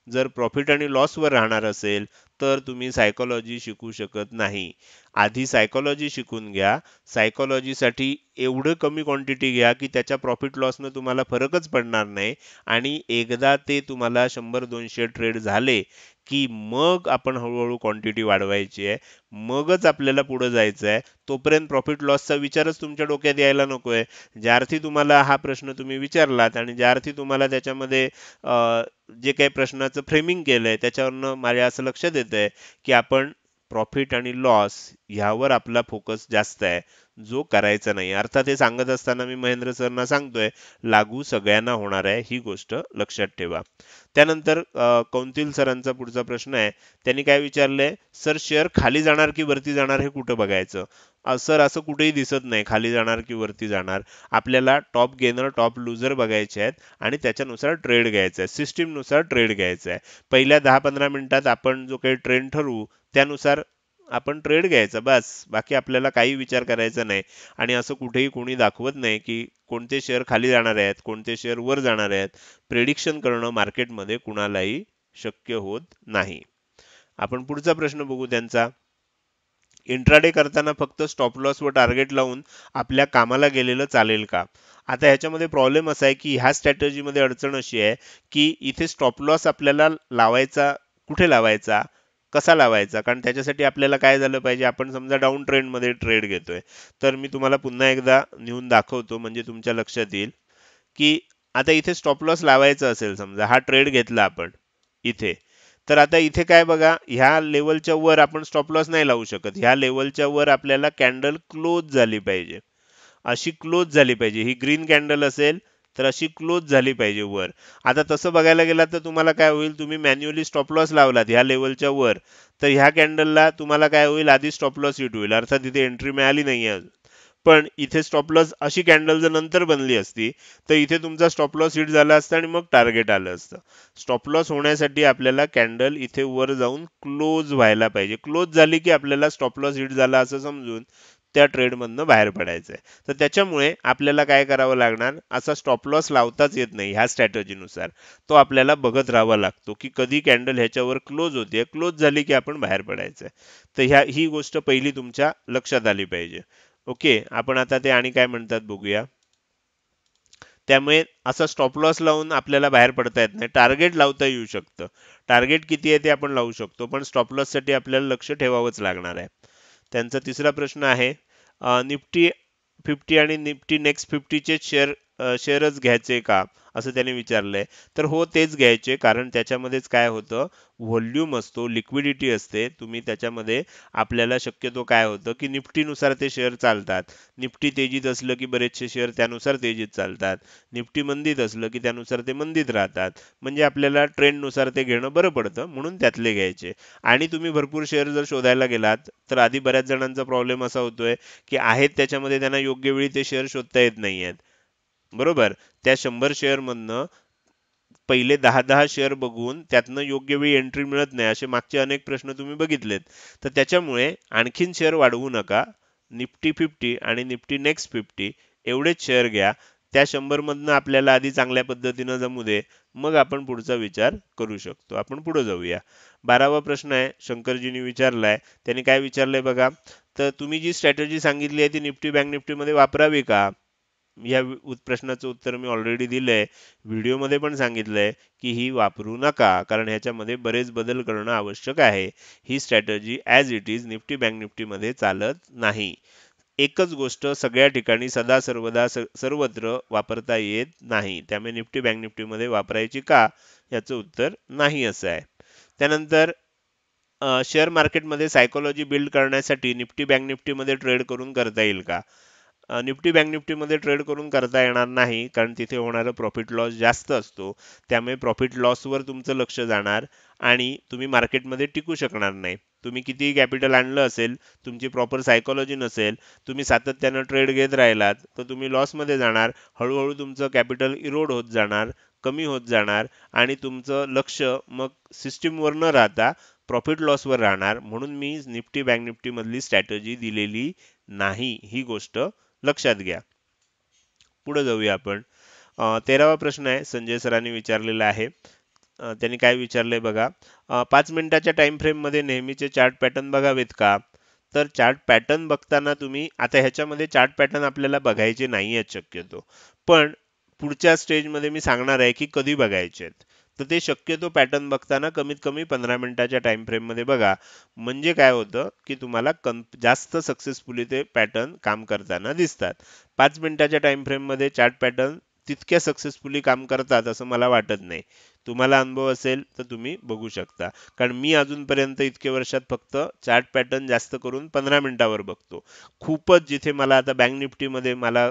जर प्रॉफिट आणि लॉसवर राहणार असेल, तर तुम्ही सायकॉलॉजी शिकू शकत नाही. आधी सायकॉलॉजी शिकून घ्या. सायकॉलॉजीसाठी एवढं कमी क्वांटिटी घ्या की त्याच्या प्रॉफिट लॉसनं तुम्हाला फरकच पडणार नाही. आणि एकदा ते तुम्हाला 100-200 ट्रेड झाले की मग आपण हळूहळू क्वांटिटी वाढवायची आहे. मगच आपल्याला पुढे जायचं आहे. तोपर्यंत प्रॉफिट लॉसचा विचारच तुमच्या डोक्यात यायला नकोय. ज्या अर्थी तुम्हाला हा प्रश्न तुम्ही विचारलात आणि ज्या अर्थी तुम्हाला त्याच्यामध्ये जे काही प्रश्नाचं फ्रेमिंग केलंय, त्याच्यावरनं माझ्या असं लक्षात येतंय की आपण प्रॉफिट आणि लॉस ह्यावर आपला फोकस जास्त आहे, जो करायचा नाही. अर्थात हे सांगत असताना मी महेंद्र सरना सांगतोय, लागू सगळ्यांना होणार आहे, ही गोष्ट लक्षात ठेवा. त्यानंतर कौंतिल सरांचा पुढचा प्रश्न आहे. त्यांनी काय विचारलंय, सर शेअर खाली जाणार की वरती जाणार हे कुठं बघायचं? सर असं कुठेही दिसत नाही खाली जाणार की वरती जाणार. आपल्याला टॉप गेनर, टॉप लुजर बघायचे आहेत आणि त्याच्यानुसार ट्रेड घ्यायचा आहे. सिस्टीमनुसार ट्रेड घ्यायचा आहे. पहिल्या 10-15 मिनिटात आपण जो काही ट्रेंड ठरवू त्यानुसार आपण ट्रेड घ्यायचा बस. बाकी आपल्याला काही विचार करायचा नाही. आणि असं कुठेही कोणी दाखवत नाही की कोणते शेअर खाली जाणार आहेत, कोणते शेअर वर जाणार आहेत. प्रेडिक्शन करणं मार्केटमध्ये कुणालाही शक्य होत नाही. आपण पुढचा प्रश्न बघू त्यांचा. इंट्राडे करताना फक्त स्टॉप लॉस व टार्गेट लावून आपल्या कामाला गेलेलं चालेल का? आता ह्याच्यामध्ये प्रॉब्लेम असा आहे की ह्या स्ट्रॅटेजीमध्ये अडचण अशी आहे की इथे स्टॉप लॉस आपल्याला लावायचा, कुठे लावायचा, कसा लावायचा? कारण त्याच्यासाठी आपल्याला काय झालं पाहिजे, आपण समजा डाऊन ट्रेंडमध्ये ट्रेड घेतोय, तर मी तुम्हाला पुन्हा एकदा नेऊन दाखवतो म्हणजे तुमच्या लक्षात येईल की आता इथे स्टॉप लॉस लावायचा असेल, समजा हा ट्रेड घेतला आपण इथे, तर आता इथे काय बघा, ह्या लेवलच्या वर आपण स्टॉप लॉस नाही लावू शकत. ह्या लेवलच्या वर आपल्याला कॅन्डल क्लोज झाली पाहिजे, अशी क्लोज झाली पाहिजे. ही ग्रीन कॅन्डल असेल तर अशी क्लोज झाली पाहिजे वर. आता तसं बघायला गेला तर तुम्हाला काय होईल, तुम्ही मॅन्युअली स्टॉप लॉस लावलात ह्या लेवलच्या वर, तर ह्या कॅन्डलला तुम्हाला काय होईल, आधी स्टॉप लॉस हिट होईल, अर्थात इथे एंट्री मिळाली नाहीये अजून. पण इथे स्टॉप लॉस अशी कॅन्डल जर नंतर बनली असती तर इथे तुमचा स्टॉप लॉस हिट झाला असता आणि मग टार्गेट आलं असतं. स्टॉप लॉस होण्यासाठी आपल्याला कॅन्डल इथे वर जाऊन क्लोज व्हायला पाहिजे. क्लोज झाली की आपल्याला स्टॉप लॉस हिट झाला असं समजून त्या ट्रेडमधनं बाहेर पडायचंय. तर त्याच्यामुळे आपल्याला काय करावं लागणार, असा स्टॉप लॉस लावताच येत नाही ह्या स्ट्रॅटेजीनुसार. तो आपल्याला बघत राहावा लागतो की कधी कॅन्डल ह्याच्यावर क्लोज होते, क्लोज झाली की आपण बाहेर पडायचंय. तर ही गोष्ट पहिली तुमच्या लक्षात आली पाहिजे. ओके, आपण आता ते आणि काय म्हणतात बघूया. त्यामुळे असा स्टॉप लॉस लावून आपल्याला बाहेर पडता येत नाही. टार्गेट लावता येऊ शकतं. टार्गेट किती आहे ते आपण लावू शकतो, पण स्टॉप लॉस साठी आपल्याला लक्ष ठेवावंच लागणार आहे. त्यांचा तिसरा प्रश्न आहे, निफ्टी 50 आणि निफ्टी नेक्स्ट 50चे शेअरच घ्यायचे का, असं त्याने विचारलंय. तर हो, तेच घ्यायचे, कारण त्याच्यामध्येच काय होतं, व्हॉल्यूम असतो, लिक्विडिटी असते. तुम्ही त्याच्यामध्ये आपल्याला शक्यतो काय होतं की निफ्टीनुसार ते शेअर चालतात. निफ्टी तेजीत असलं की बरेचसे शेअर त्यानुसार तेजीत चालतात. निफ्टी मंदीत असलं की त्यानुसार ते मंदीत राहतात. म्हणजे आपल्याला ट्रेंडनुसार ते घेणं बरं पडतं, म्हणून त्यातले घ्यायचे. आणि तुम्ही भरपूर शेअर जर शोधायला गेलात तर आधी बऱ्याच जणांचा प्रॉब्लेम असा होतोय की आहेत त्याच्यामध्ये त्यांना योग्य वेळी ते शेअर शोधता येत नाहीयेत. बरोबर, त्या 100 शेअर मधनं पहिले 10-10 शेअर बघून त्यातनं योग्य वेळी एंट्री मिळत नाही, असे मागचे अनेक प्रश्न तुम्ही बघितलेत. तर त्याच्यामुळे आणखीन शेअर वाढवू नका. निफ्टी 50 आणि निफ्टी नेक्स्ट 50 एवढेच शेअर घ्या. त्या 100 मधनं आपल्याला आधी चांगल्या पद्धतीनं जमू दे, मग आपण पुढचा विचार करू शकतो. आपण पुढे जाऊया. 12वा प्रश्न आहे, शंकरजींनी विचारलाय. त्यांनी काय विचारलंय बघा, तर तुम्ही जी स्ट्रॅटेजी सांगितली आहे ती निफ्टी बँक निफ्टीमध्ये वापरावी का. या प्रश्नाचं उत्तर मी ऑलरेडी दिलंय. व्हिडिओमध्ये पण सांगितलंय की ही वापरू नका, कारण ह्याच्यामध्ये बरेच बदल करणं आवश्यक आहे. ही strategy as it is Nifty bank निफ्टीमध्ये चालत नाही. एकच गोष्ट सगळ्या ठिकाणी सदा सर्वदा सर्वत्र वापरता येत नाही. त्यामुळे निफ्टी बँक निफ्टीमध्ये वापरायची का, याचं उत्तर नाही असं आहे. त्यानंतर शेअर मार्केटमध्ये सायकोलॉजी बिल्ड करण्यासाठी निफ्टी बँक निफ्टीमध्ये ट्रेड करून करता येईल का. निफ्टी बँक निफ्टीमध्ये ट्रेड करून करता येणार नाही, कारण तिथे होणारं प्रॉफिट लॉस जास्त असतो. त्यामुळे प्रॉफिट लॉसवर तुमचं लक्ष जाणार आणि तुम्ही मार्केटमध्ये टिकू शकणार नाही. तुम्ही कितीही कॅपिटल आणलं असेल, तुमची प्रॉपर सायकोलॉजी नसेल, तुम्ही सातत्यानं ट्रेड घेत राहिलात तर तुम्ही लॉसमध्ये जाणार. हळूहळू तुमचं कॅपिटल इरोड होत जाणार, कमी होत जाणार आणि तुमचं लक्ष मग सिस्टीमवर न राहता प्रॉफिट लॉसवर राहणार. म्हणून मी निफ्टी बँक निफ्टी मधली स्ट्रॅटेजी दिलेली नाही, ही गोष्ट लक्षात घ्या. पुढे जाऊया आपण. 13वा प्रश्न आहे, संजय सरांनी विचारलेला आहे. त्यांनी काय विचारलंय बघा, 5 मिनिटाच्या टाइम फ्रेम मध्ये नेहमीचे चार्ट पॅटर्न बघावेत का. तर चार्ट पॅटर्न बघताना तुम्ही आता ह्याच्यामध्ये चार्ट पॅटर्न आपल्याला बघायचे नाही आहेत शक्यतो, पण पुढच्या स्टेजमध्ये मी सांगणार आहे की कधी बघायचे आहेत. तर ते शक्यतो पॅटर्न बघताना कमीत कमी 15 मिनिटाच्या टाइम फ्रेम मध्ये बघा. म्हणजे काय होतं की तुम्हाला जास्त सक्सेसफुली ते पॅटर्न काम करताना दिसतात. 5 मिनिटाच्या टाइम फ्रेम मध्ये चार्ट पॅटर्न तितक्या सक्सेसफुली काम करतात असं मला वाटत नाही. तुम्हाला अनुभव असेल तर तुम्ही बघू शकता, कारण मी अजूनपर्यंत इतक्या वर्षात फक्त चार्ट पॅटर्न जास्त करून 15 मिनिटावर बघतो. खूपच जिथे मला आता बँक निफ्टीमध्ये मला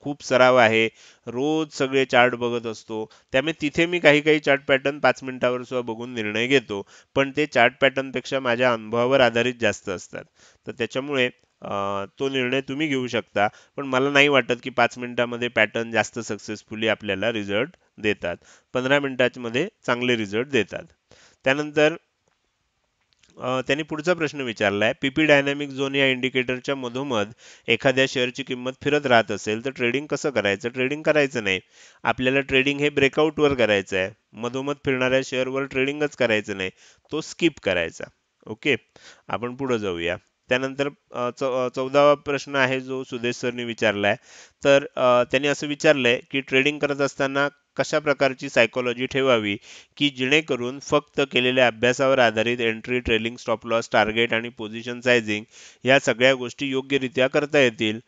खूप सराव आहे, रोज सगळे चार्ट बघत असतो, त्यामुळे तिथे मी काही काही चार्ट पॅटर्न 5 मिनिटावर सुद्धा बघून निर्णय घेतो. पण ते चार्ट पॅटर्न पेक्षा माझ्या अनुभवावर आधारित जास्त असतात. तर त्याच्यामुळे तो निर्णय तुम्ही घेऊ शकता. पण मला नाही वाटत की 5 मिनिटामध्ये पॅटर्न जास्त सक्सेसफुली आपल्याला रिझल्ट देतात. 15 मिनिटांमध्ये चांगले रिझल्ट देतात. त्यानंतर त्यांनी पुढचा प्रश्न विचारलाय, पीपी डायनॅमिक झोन या इंडिकेटरच्या मधोमध एखाद्या शेअरची किंमत फिरत राहत असेल तर ट्रेडिंग कसं करायचं. ट्रेडिंग करायचं नाही. आपल्याला ट्रेडिंग हे ब्रेकआउटवर करायचं आहे. मधोमध फिरणाऱ्या शेअरवर ट्रेडिंगच करायचं नाही, तो स्किप करायचा. ओके, आपण पुढे जाऊया. त्यानंतर 14वा प्रश्न आहे जो सुदेश सरनी विचारलाय. तर त्यांनी असं विचारलंय की ट्रेडिंग करत असताना कशा प्रकारची सायकोलॉजी ठेवावी की जेणेकरून फक्त केलेल्या अभ्यासावर आधारित entry, trailing, stop loss, target आणि पोझिशन सायझिंग या सगळ्या गोष्टी योग्यरित्या करता येतील.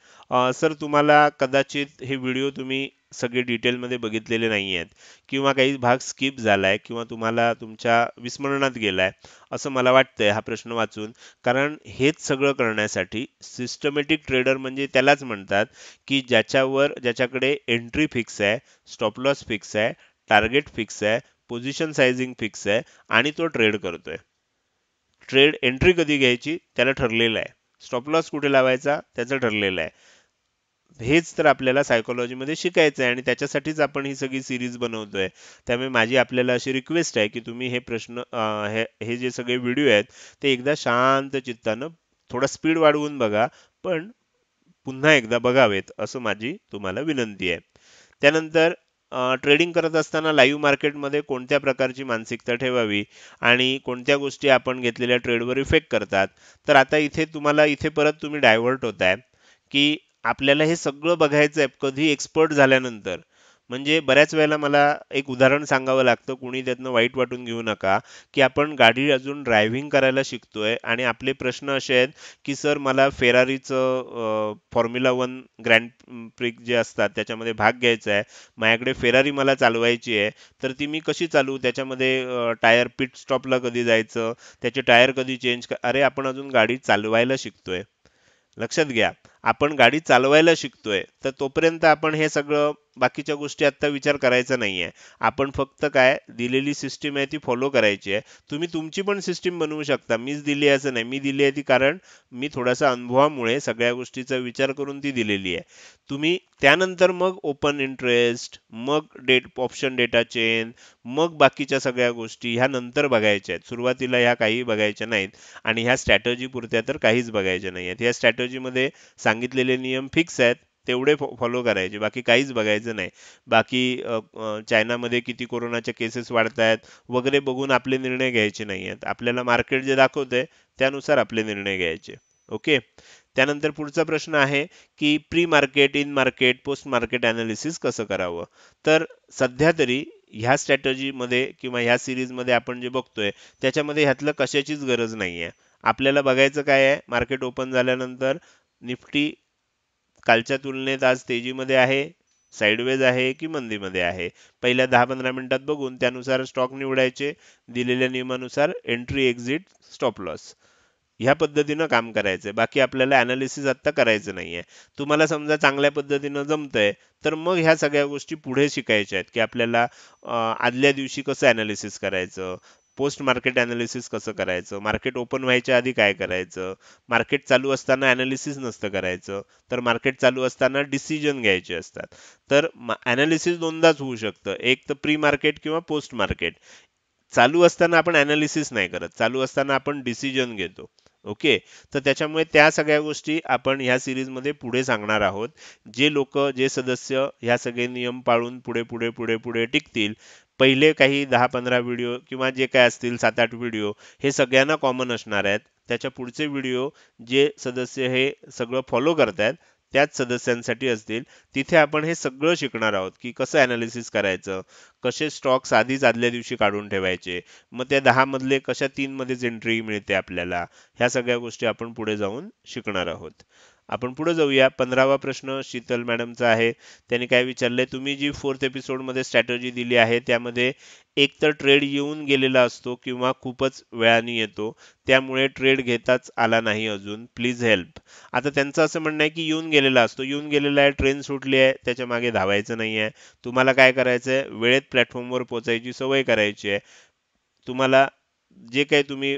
सर, तुम्हाला कदाचित हे व्हिडिओ तुम्ही सगळे डिटेलमध्ये बघितलेले नाही आहेत किंवा काही भाग स्किप झालाय किंवा तुम्हाला तुमच्या विस्मरणात गेलाय असं मला वाटतंय हा प्रश्न वाचून. कारण हेच सगळं करण्यासाठी सिस्टमॅटिक ट्रेडर म्हणजे त्यालाच म्हणतात की ज्याच्याकडे एंट्री फिक्स आहे, स्टॉप लॉस फिक्स आहे, टार्गेट फिक्स आहे, पोझिशन साइजिंग फिक्स आहे आणि तो ट्रेड करतोय. ट्रेड एंट्री कधी घ्यायची त्याला ठरलेलं आहे, स्टॉप लॉस कुठे लावायचा त्याचं ठरलेलं आहे. हेच तर आपल्याला सायकोलॉजीमध्ये शिकायचं आहे आणि त्याच्यासाठीच आपण ही सगळी सिरीज बनवतोय. त्यामुळे माझी आपल्याला अशी रिक्वेस्ट आहे की तुम्ही हे प्रश्न हे जे सगळे व्हिडिओ आहेत ते एकदा शांत चित्तानं थोडा स्पीड वाढवून बघा, पण पुन्हा एकदा बघावेत असं माझी तुम्हाला विनंती आहे. त्यानंतर ट्रेडिंग करत असताना लाईव्ह मार्केटमध्ये कोणत्या प्रकारची मानसिकता ठेवावी आणि कोणत्या गोष्टी आपण घेतलेल्या ट्रेडवर इफेक्ट करतात. तर आता इथे तुम्हाला इथे परत तुम्ही डायव्हर्ट होताय की आपल्याला हे सगळं बघायचं आहे कधी एक्सपर्ट झाल्यानंतर. म्हणजे बऱ्याच वेळेला मला एक उदाहरण सांगावं लागतं, कुणी त्यातनं वाईट वाटून घेऊ नका, की आपण गाडी अजून ड्रायव्हिंग करायला शिकतोय आणि आपले प्रश्न असे आहेत की सर मला फेरारीचं फॉर्म्युला वन ग्रँड प्रिक जे असतात त्याच्यामध्ये भाग घ्यायचा आहे, माझ्याकडे फेरारी मला चालवायची आहे, तर ती मी कशी चालवू, त्याच्यामध्ये टायर पिट स्टॉपला कधी जायचं, त्याचे टायर कधी चेंज अरे आपण अजून गाडी चालवायला शिकतोय. लक्षात घ्या, आपण गाडी चालवायला शिकतोय तर तोपर्यंत आपण हे सगळं बाकीच्या गोष्टी आता विचार करायचा नाहीये. आपण फक्त काय दिलेली सिस्टीम आहे ती फॉलो करायची आहे. तुम्ही तुमची पण सिस्टीम बनवू शकता, मीच दिली आहे असं नाही. मी दिली आहे ती कारण मी थोडासा अनुभवामुळे सगळ्या गोष्टीचा विचार करून ती दिलेली आहे. तुम्ही त्यानंतर मग ओपन इंटरेस्ट, मग ऑप्शन डेटा चेन, मग बाकीच्या सगळ्या गोष्टी ह्या नंतर बघायच्या आहेत. सुरुवातीला ह्या काही बघायच्या नाहीत आणि ह्या स्ट्रॅटजी पुरत्या तर काहीच बघायच्या नाहीयेत. ह्या स्ट्रॅटजीमध्ये सांगितलेले नियम फिक्स आहेत, तेवढे फॉलो करायचे, बाकी काहीच बघायचं नाही. बाकी चायनामध्ये किती कोरोनाच्या केसेस वाढत आहेत वगैरे बघून आपले निर्णय घ्यायचे नाही आहेत. आपल्याला मार्केट जे दाखवतंय त्यानुसार आपले निर्णय घ्यायचे. ओके. त्यानंतर पुढचा प्रश्न आहे की pre market, in market, post market analysis कसं करावं. तर सध्या तरी ह्या स्ट्रॅटजीमध्ये किंवा ह्या सिरीजमध्ये आपण जे बघतोय त्याच्यामध्ये ह्यातलं कशाचीच गरज नाहीये. आपल्याला बघायचं काय आहे, मार्केट ओपन झाल्यानंतर निफ्टी कालच्या तुलनेत आज तेजीमध्ये आहे, साइडवेज आहे की मंदीमध्ये आहे. पहिल्या 10-15 मिनिटात बघून त्यानुसार स्टॉक निवडायचे, दिलेल्या नियमानुसार एंट्री, एक्झिट, स्टॉप लॉस ह्या पद्धतीनं काम करायचंय. बाकी आपल्याला अनालिसिस आत्ता करायचं नाहीये. तुम्हाला समजा चांगल्या पद्धतीनं जमतंय तर मग ह्या सगळ्या गोष्टी पुढे शिकायच्या आहेत की आपल्याला आदल्या दिवशी कसं अनालिसिस करायचं, पोस्ट मार्केट अनालिसिस कसं करायचं, मार्केट ओपन व्हायच्या आधी काय करायचं, मार्केट चालू असताना अनालिसिस नसतं करायचं, तर मार्केट चालू असताना डिसिजन घ्यायचे असतात. तर अनालिसिस दोनदाच होऊ शकतं, एक तर प्री मार्केट किंवा पोस्ट मार्केट. चालू असताना आपण अनालिसिस नाही करत, चालू असताना आपण डिसिजन घेतो. ओके. तर त्याच्यामुळे त्या सगळ्या गोष्टी आपण ह्या सिरीजमध्ये पुढे सांगणार आहोत. जे लोक, जे सदस्य ह्या सगळे नियम पाळून पुढे पुढे पुढे पुढे टिकतील, पहिले काही 10-15 व्हिडिओ किंवा जे काय असतील 7-8 व्हिडिओ हे सगळ्यांना कॉमन असणार आहेत. त्याच्या पुढचे व्हिडिओ जे सदस्य हे सगळं फॉलो करतायत त्याच सदस्यांसाठी असतील. तिथे आपण हे सगळं शिकणार आहोत की कसं अनालिसिस करायचं, कसे स्टॉक्स आधीच आदल्या दिवशी काढून ठेवायचे, मग त्या 10 मधले कशा 3 मध्येच एंट्री मिळते आपल्याला, ह्या सगळ्या गोष्टी आपण पुढे जाऊन शिकणार आहोत. आपण पुढे जाऊया. 15वा प्रश्न शीतल मॅडमचा आहे. त्यांनी काय विचारलंय, तुम्ही जी 4th एपिसोडमध्ये स्ट्रॅटजी दिली आहे त्यामध्ये एक तर ट्रेड येऊन गेलेला असतो किंवा खूपच वेळाने येतो, त्यामुळे ट्रेड घेताच आला नाही अजून, प्लीज हेल्प. आता त्यांचं असं म्हणणं आहे की येऊन गेलेला असतो, येऊन गेलेला आहे, ट्रेन सुटली आहे, त्याच्या मागे धावायचं नाही आहे. तुम्हाला काय करायचं आहे, वेळेत प्लॅटफॉर्मवर पोहोचायची सवय करायची आहे. तुम्हाला जे काही तुम्ही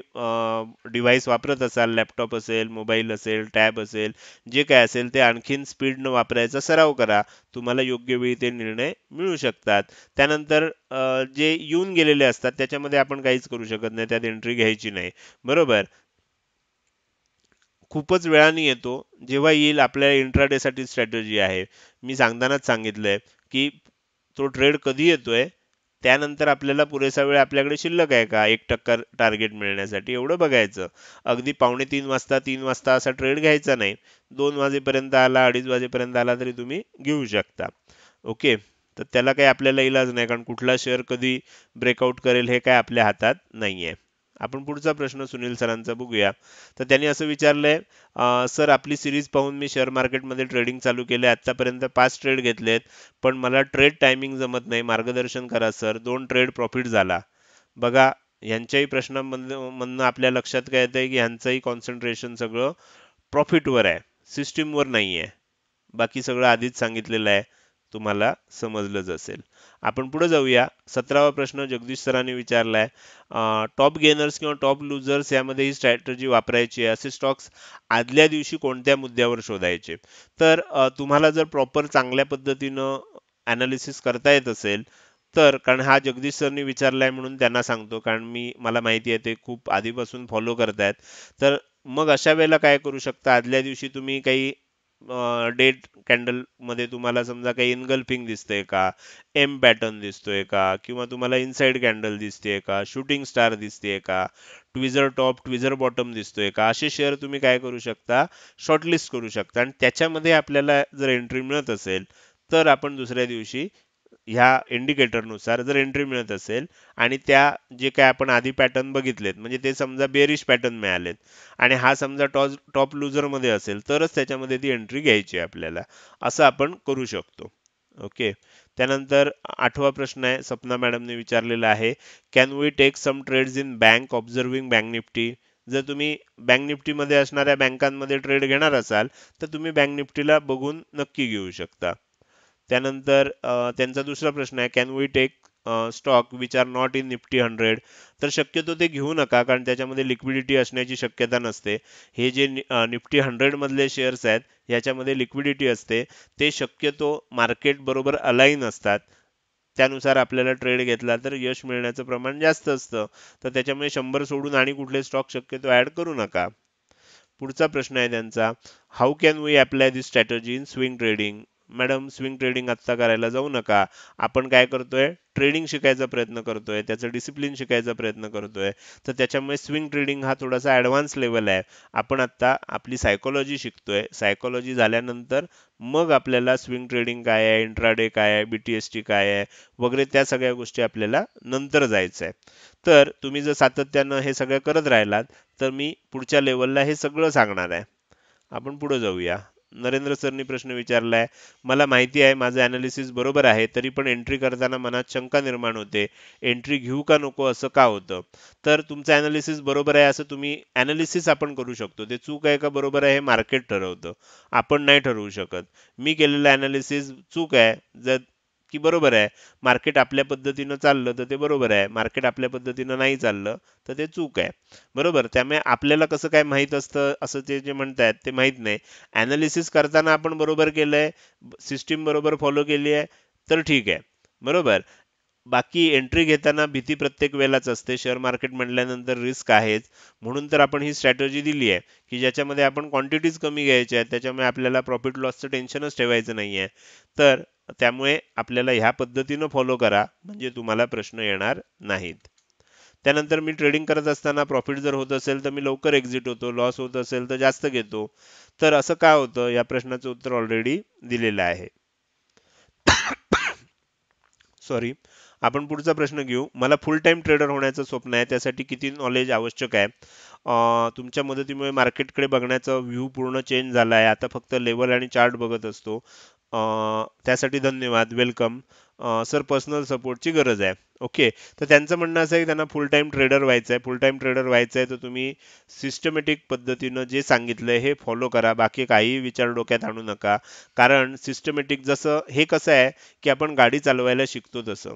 डिव्हाइस वापरत असाल, लॅपटॉप असेल, मोबाईल असेल, टॅब असेल, जे काय असेल ते आणखीन स्पीडनं वापरायचा सराव करा. तुम्हाला योग्य वेळी ते निर्णय मिळू शकतात. त्यानंतर जे येऊन गेलेले असतात त्याच्यामध्ये आपण काहीच करू शकत नाही, त्यात एंट्री घ्यायची नाही. बरोबर. खूपच वेळाने येतो, जेव्हा येईल आपल्या इंट्राडेसाठी स्ट्रॅटेजी आहे. मी सांगतानाच सांगितलंय की तो ट्रेड कधी येतोय, त्यानंतर आपल्याला पुरेसा वेळ आपल्याकडे शिल्लक आहे का 1% टार्गेट मिळण्यासाठी, एवढं बघायचं. अगदी 2:45 वाजता 3 वाजता असा ट्रेड घ्यायचा नाही. 2 वाजेपर्यंत आला, 2:30 वाजेपर्यंत आला तरी तुम्ही घेऊ शकता. ओके. तर त्याला काही आपल्याला इलाज नाही, कारण कुठला शेअर कधी ब्रेकआउट करेल हे काय आपल्या हातात नाहीये. आपण पुढचा प्रश्न सुनील सरांचा बघूया. तर त्यांनी असं विचारलंय, सर आपली सिरीज पाहून मी शेअर मार्केटमध्ये ट्रेडिंग चालू केले. आतापर्यंत 5 ट्रेड घेतलेत, पण मला ट्रेड टायमिंग जमत नाही. मार्गदर्शन करा सर. 2 ट्रेड प्रॉफिट झाला. बघा, यांच्याही प्रश्नांमधनं मधनं आपल्या लक्षात काय येतंय की यांचंही कॉन्सन्ट्रेशन सगळं प्रॉफिटवर आहे, सिस्टीमवर नाही आहे. बाकी सगळं आधीच सांगितलेलं आहे, तुम्हाला समजलंच असेल. आपण पुढे जाऊया. 17वा प्रश्न जगदीश सरांनी विचारलाय, टॉप गेनर्स किंवा टॉप लुजर्स यामध्ये ही स्ट्रॅटजी वापरायची आहे. असे स्टॉक्स आदल्या दिवशी कोणत्या मुद्द्यावर शोधायचे? तर तुम्हाला जर प्रॉपर चांगल्या पद्धतीनं अनालिसिस करता येत असेल, तर कारण हा जगदीश सरनी विचारलाय म्हणून त्यांना सांगतो, कारण मला माहिती आहे ते खूप आधीपासून फॉलो करतायत. तर मग अशा वेळेला काय करू शकता, आदल्या दिवशी तुम्ही काही डेट कॅन्डल मध्ये तुम्हाला समजा काही इनगल्फिंग दिसतंय का, एम पॅटर्न दिसतोय का, किंवा तुम्हाला इनसाइड कॅन्डल दिसतेय का, शूटिंग स्टार दिसतेय का, ट्विझर टॉप ट्विझर बॉटम दिसतोय का, असे शेअर तुम्ही काय करू शकता, शॉर्टलिस्ट करू शकता. आणि त्याच्यामध्ये आपल्याला जर एंट्री मिळत असेल, तर आपण दुसऱ्या दिवशी ह्या इंडिकेटरनुसार जर एंट्री मिळत असेल, आणि त्या जे काय आपण आधी पॅटर्न बघितलेत, म्हणजे ते समजा बेरिश पॅटर्न मिळालेत, आणि हा समजा टॉप लुजर मध्ये असेल, तरच त्याच्यामध्ये ती एंट्री घ्यायची आहे आपल्याला. असं आपण करू शकतो. ओके. त्यानंतर 8वा प्रश्न आहे, सपना मॅडमने विचारलेला आहे, can we take some trades in bank observing bank nifty? जर तुम्ही बँक निफ्टीमध्ये असणाऱ्या बँकांमध्ये ट्रेड घेणार असाल, तर तुम्ही बँक निफ्टीला बघून नक्की घेऊ शकता. त्यानंतर त्यांचा दुसरा प्रश्न आहे, can we take stock which are not in nifty 100? तर शक्यतो ते घेऊ नका, कारण त्याच्यामध्ये लिक्विडिटी असण्याची शक्यता नसते. हे जे निफ्टी 100 मधले शेअर्स आहेत, याच्यामध्ये लिक्विडिटी असते. ते शक्यतो मार्केट बरोबर अलाईन असतात. त्यानुसार आपल्याला ट्रेड घेतला तर यश मिळण्याचं प्रमाण जास्त असतं. तर त्याच्यामुळे 100 सोडून आणि कुठले स्टॉक शक्यतो ऍड करू नका. पुढचा प्रश्न आहे त्यांचा, how can we apply this strategy in swing trading? Madam, swing trading आत्ता करायला जाऊ नका. आपण काय करतोय, ट्रेडिंग शिकायचा प्रयत्न करतोय, त्याचं डिसिप्लिन शिकायचा प्रयत्न करतोय. तर त्याच्यामुळे स्विंग ट्रेडिंग हा थोडासा ॲडव्हान्स लेवल आहे. आपण आत्ता आपली सायकोलॉजी शिकतोय. सायकोलॉजी झाल्यानंतर मग आपल्याला स्विंग ट्रेडिंग काय आहे, इंट्राडे काय आहे, BTST काय आहे वगैरे, त्या सगळ्या गोष्टी आपल्याला नंतर जायचं आहे. तर तुम्ही जर सातत्यानं हे सगळं करत राहिलात, तर मी पुढच्या लेवलला हे सगळं सांगणार आहे. आपण पुढे जाऊया. नरेंद्र सरनी प्रश्न विचारलाय, मला माहिती आहे माझं अनालिसिस बरोबर आहे, तरी पण एंट्री करताना मनात शंका निर्माण होते. एंट्री घेऊ का नको असं का होतं? तर तुमचं अनालिसिस बरोबर आहे असं तुम्ही अनालिसिस आपण करू शकतो. ते चूक आहे का बरोबर आहे हे मार्केट ठरवतं. आपण नाही ठरवू शकत. मी केलेलं अनालिसिस चूक आहे जर की बरोबर आहे. मार्केट आपल्या पद्धतीनं चाललं तर ते बरोबर आहे. मार्केट आपल्या पद्धतीनं नाही चाललं तर ते चूक आहे. बरोबर. त्यामुळे आपल्याला कसं काय माहित असतं असं ते जे म्हणतायत ते माहित नाही. अनालिसिस करताना आपण बरोबर केलंय, सिस्टीम बरोबर फॉलो केली आहे, तर ठीक आहे. बरोबर. बाकी एंट्री घेताना भीती प्रत्येक वेळेलाच असते. शेअर मार्केट म्हटल्यानंतर रिस्क आहेच. म्हणून तर आपण ही स्ट्रॅटेजी दिली आहे, की ज्याच्यामध्ये आपण क्वांटिटीज कमी घ्यायच्या आहेत. त्याच्यामुळे आपल्याला प्रॉफिट लॉसचं टेन्शनच ठेवायचं नाहीये. तर त्यामुळे आपल्याला ह्या पद्धतीनं फॉलो करा, म्हणजे तुम्हाला प्रश्न येणार नाहीत. त्यानंतर मी ट्रेडिंग करत असताना प्रॉफिट जर होत असेल तर मी लवकर एक्झिट होतो, लॉस होत असेल तर जास्त घेतो. तर असं का होतं, या प्रश्नाचं उत्तर ऑलरेडी दिलेलं आहे. सॉरी. आपण पुढचा प्रश्न घेऊ. मला फुल टाइम ट्रेडर होण्याचं स्वप्न आहे, त्यासाठी किती नॉलेज आवश्यक आहे? तुमच्या मदतीमुळे मार्केटकडे बघण्याचा व्ह्यू पूर्ण चेंज झाला आहे. आता फक्त लेवल आणि चार्ट बघत असतो. त्यासाठी धन्यवाद, वेलकम. सर, पर्सनल सपोर्टची गरज आहे. ओके. तर त्यांचं म्हणणं असं आहे की त्यांना फुल टाइम ट्रेडर व्हायचं आहे. फुल टाइम ट्रेडर व्हायचं आहे तर तुम्ही सिस्टमॅटिक पद्धतीनं जे सांगितलंय हे फॉलो करा. बाकी काही विचार डोक्यात आणू नका. कारण सिस्टमॅटिक जसं हे कसं आहे, की आपण गाडी चालवायला शिकतो तसं.